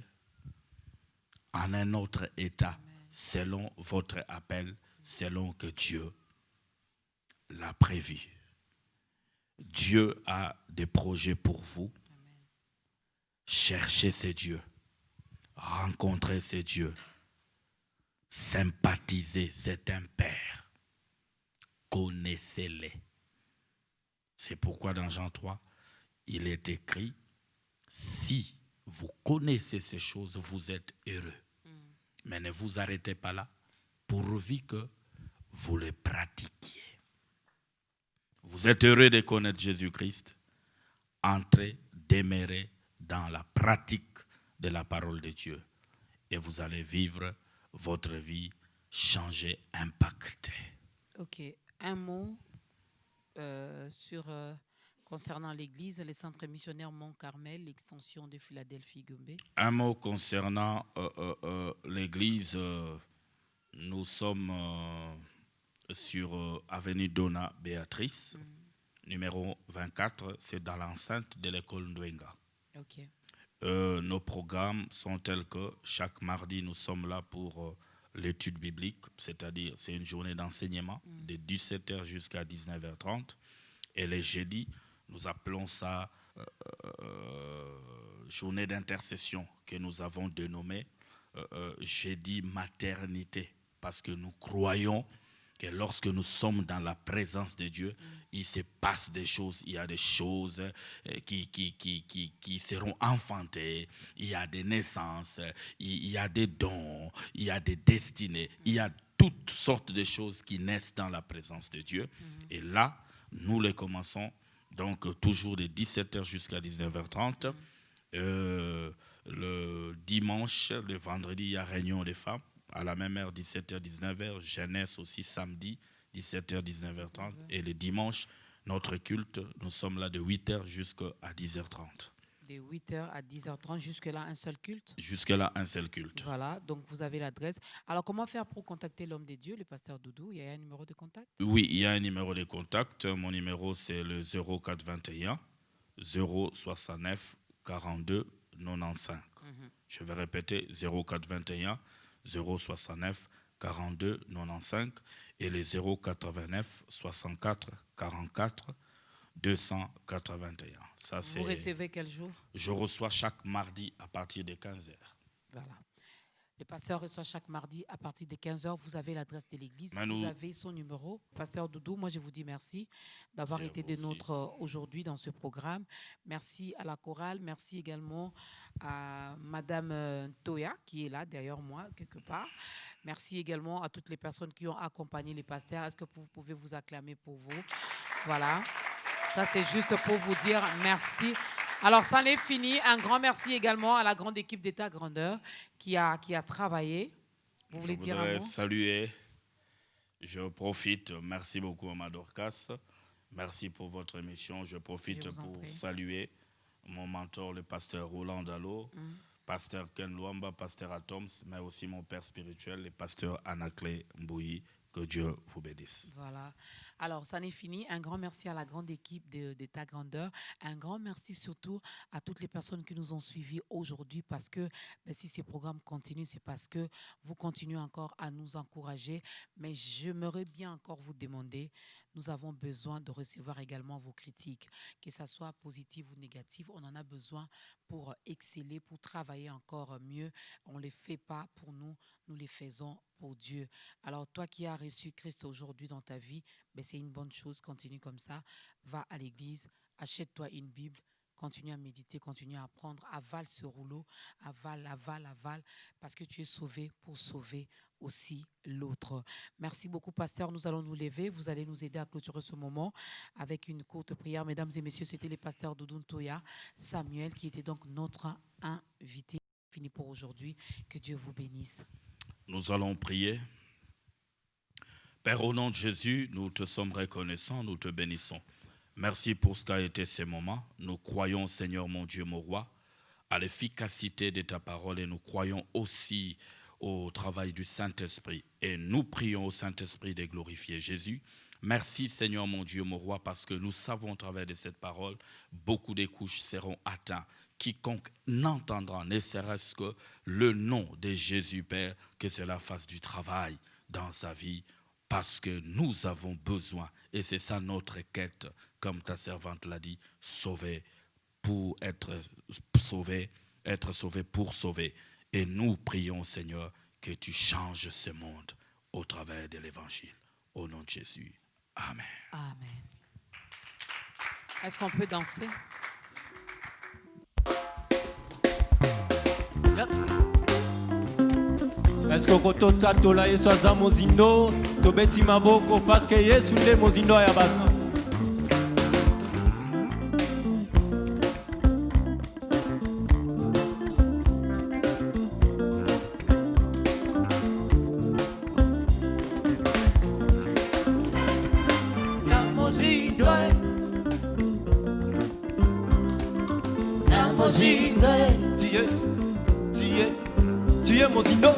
en un autre état, selon votre appel, selon que Dieu l'a prévu. Dieu a des projets pour vous. Cherchez ces dieux, rencontrez ces dieux, sympathisez, c'est un Père, connaissez-les. C'est pourquoi dans Jean 3, il est écrit, si vous connaissez ces choses, vous êtes heureux. Mais ne vous arrêtez pas là, pourvu que vous les pratiquiez. Vous êtes heureux de connaître Jésus-Christ, entrez, demeurez dans la pratique de la parole de Dieu et vous allez vivre votre vie changée, impactée. Ok, un mot concernant l'église, les centres missionnaires Mont-Carmel, l'extension de Philadelphie-Gombe. Un mot concernant l'église, nous sommes sur avenue Dona Béatrice, numéro 24, c'est dans l'enceinte de l'école Ndwenga. Ok. Nos programmes sont tels que chaque mardi, nous sommes là pour l'étude biblique, c'est-à-dire c'est une journée d'enseignement de 17h jusqu'à 19h30. Et les jeudis, nous appelons ça journée d'intercession que nous avons dénommée jeudi maternité, parce que nous croyons que lorsque nous sommes dans la présence de Dieu, il se passe des choses. Il y a des choses qui seront enfantées. Il y a des naissances. Il y a des dons. Il y a des destinées. Il y a toutes sortes de choses qui naissent dans la présence de Dieu. Et là, nous les commençons donc toujours de 17h jusqu'à 19h30. Le dimanche, le vendredi, il y a réunion des femmes. À la même heure, 17h, 19h, jeunesse aussi samedi, 17h, 19h30. Et le dimanche, notre culte, nous sommes là de 8h jusqu'à 10h30. De 8h à 10h30, jusque-là, un seul culte? Jusque-là, un seul culte. Voilà, donc vous avez l'adresse. Alors, comment faire pour contacter l'homme de Dieu, le pasteur Doudou? Il y a un numéro de contact? Oui, il y a un numéro de contact. Mon numéro, c'est le 0421 069 42 95. Je vais répéter, 0421 069 42 95 et les 089 64 44 281. Ça, Vous recevez quel jour? Je reçois chaque mardi à partir de 15h. Voilà. Le pasteur reçoit chaque mardi à partir de 15h. Vous avez l'adresse de l'église, vous avez son numéro. Pasteur Doudou, moi je vous dis merci d'avoir été des nôtres aujourd'hui dans ce programme. Merci à la chorale, merci également à Madame Toya qui est là derrière moi quelque part. Merci également à toutes les personnes qui ont accompagné les pasteurs. Est-ce que vous pouvez vous acclamer pour vous? Voilà. Ça c'est juste pour vous dire merci. Alors, ça n'est fini. Un grand merci également à la grande équipe d'État Grandeur qui a travaillé. Vous voulez dire un mot? Saluer. Je profite. Merci beaucoup, Mme Dorcas. Merci pour votre émission. Je profite pour saluer mon mentor, le pasteur Roland Dallot, pasteur Ken Luamba, pasteur Atoms, mais aussi mon père spirituel, le pasteur Anaclé Mbouyi. Que Dieu vous bénisse. Voilà. Alors, ça n'est fini. Un grand merci à la grande équipe d'État Grandeur. Un grand merci surtout à toutes les personnes qui nous ont suivis aujourd'hui parce que si ces programmes continuent, c'est parce que vous continuez encore à nous encourager. Mais j'aimerais bien encore vous demander, nous avons besoin de recevoir également vos critiques, que ce soit positives ou négatives. On en a besoin pour exceller, pour travailler encore mieux. On ne les fait pas pour nous, nous les faisons pour Dieu. Alors, toi qui as reçu Christ aujourd'hui dans ta vie, c'est une bonne chose, continue comme ça. Va à l'église, achète-toi une Bible, continue à méditer, continue à apprendre, avale ce rouleau, avale, parce que tu es sauvé pour sauver aussi l'autre. Merci beaucoup, pasteur. Nous allons nous lever. Vous allez nous aider à clôturer ce moment avec une courte prière. Mesdames et messieurs, c'était le pasteur Doudoune Toya Samuel qui était donc notre invité. Fini pour aujourd'hui. Que Dieu vous bénisse. Nous allons prier. Père, au nom de Jésus, nous te sommes reconnaissants, nous te bénissons. Merci pour ce qu'a été ces moments. Nous croyons, Seigneur mon Dieu, mon roi, à l'efficacité de ta parole et nous croyons aussi au travail du Saint-Esprit. Et nous prions au Saint-Esprit de glorifier Jésus. Merci Seigneur mon Dieu, mon roi, parce que nous savons au travers de cette parole, beaucoup de couches seront atteintes. Quiconque n'entendra, ne serait-ce que le nom de Jésus Père, que cela fasse du travail dans sa vie, parce que nous avons besoin, et c'est ça notre quête, comme ta servante l'a dit, sauver pour être sauvé pour sauver. Et nous prions, Seigneur, que tu changes ce monde au travers de l'évangile. Au nom de Jésus. Amen. Amen. Est-ce qu'on peut danser? Est-ce que kotota tola Yesu aza mozindo tobeti maboko parce que Yesu nde mozindo ya basa. Tu es mozindo.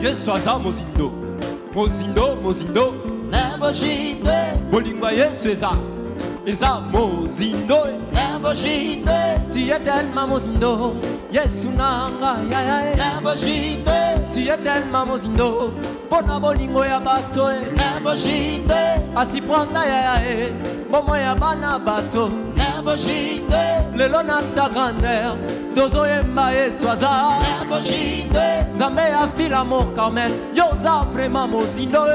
Yesu aza mozindo. Mozindo. Bolingwa Yesu eza mozindo. Tu es tellement mozindo. Yesu nanga ya. Tu es tellement mozindo. Pona bolingo ya bato asipranga ya momo ya bana bato lelo na ta grandeur tozoyemba Yesu aza Nzambe ya fila mo Carmel yoza vraiment mozindo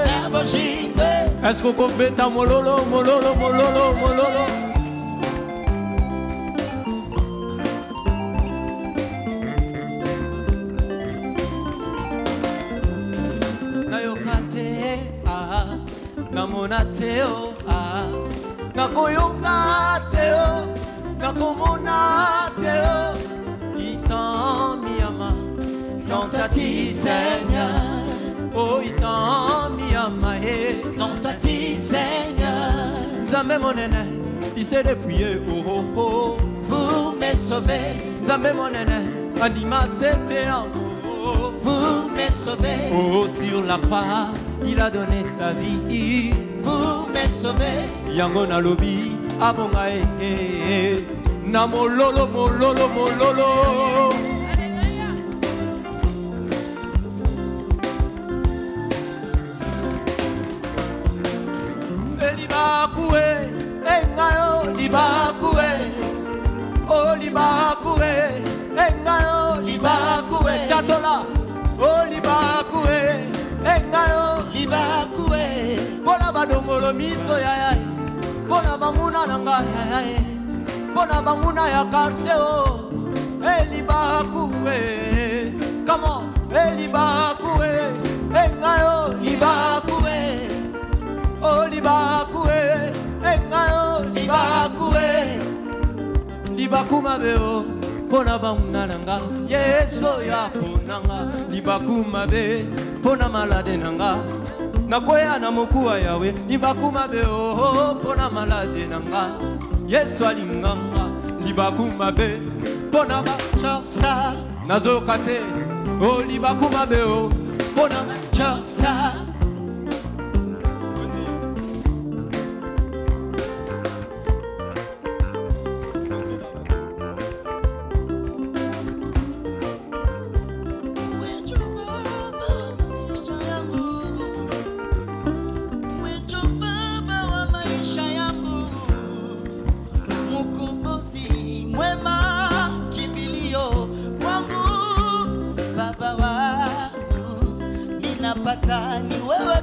est-ce que kobeta mololo namona teo nakoyonga teo nakomona teo itan miyama tantati Seigneur oh itan miyama tantati Seigneur Nzambe monene il s'est dépouillé oh pour me sauver Nzambe monene andima c'était pour me sauver oh sur la croix il a donné sa vie pour me sauver. Yango na lobi abonga na mololo. Elibakue engayo libakue oh libakue engayo libakue katola oh libakue engayo libakue bona badongolo miso ya bona bamuna nanga ya bona bamuna ya quartier o libakue come on libakue engayo libakue oh libakue engayo libakue libakuma beo bona bamuna nanga yeso ya ponanga libakuma be pona malade nanga nakoya na mokuwa yawe libakuma be oh pona malade nanga Yesu alinganga libakuma be pona ba chosa nazokate oh libakuma be oh pona chosa Ni wewe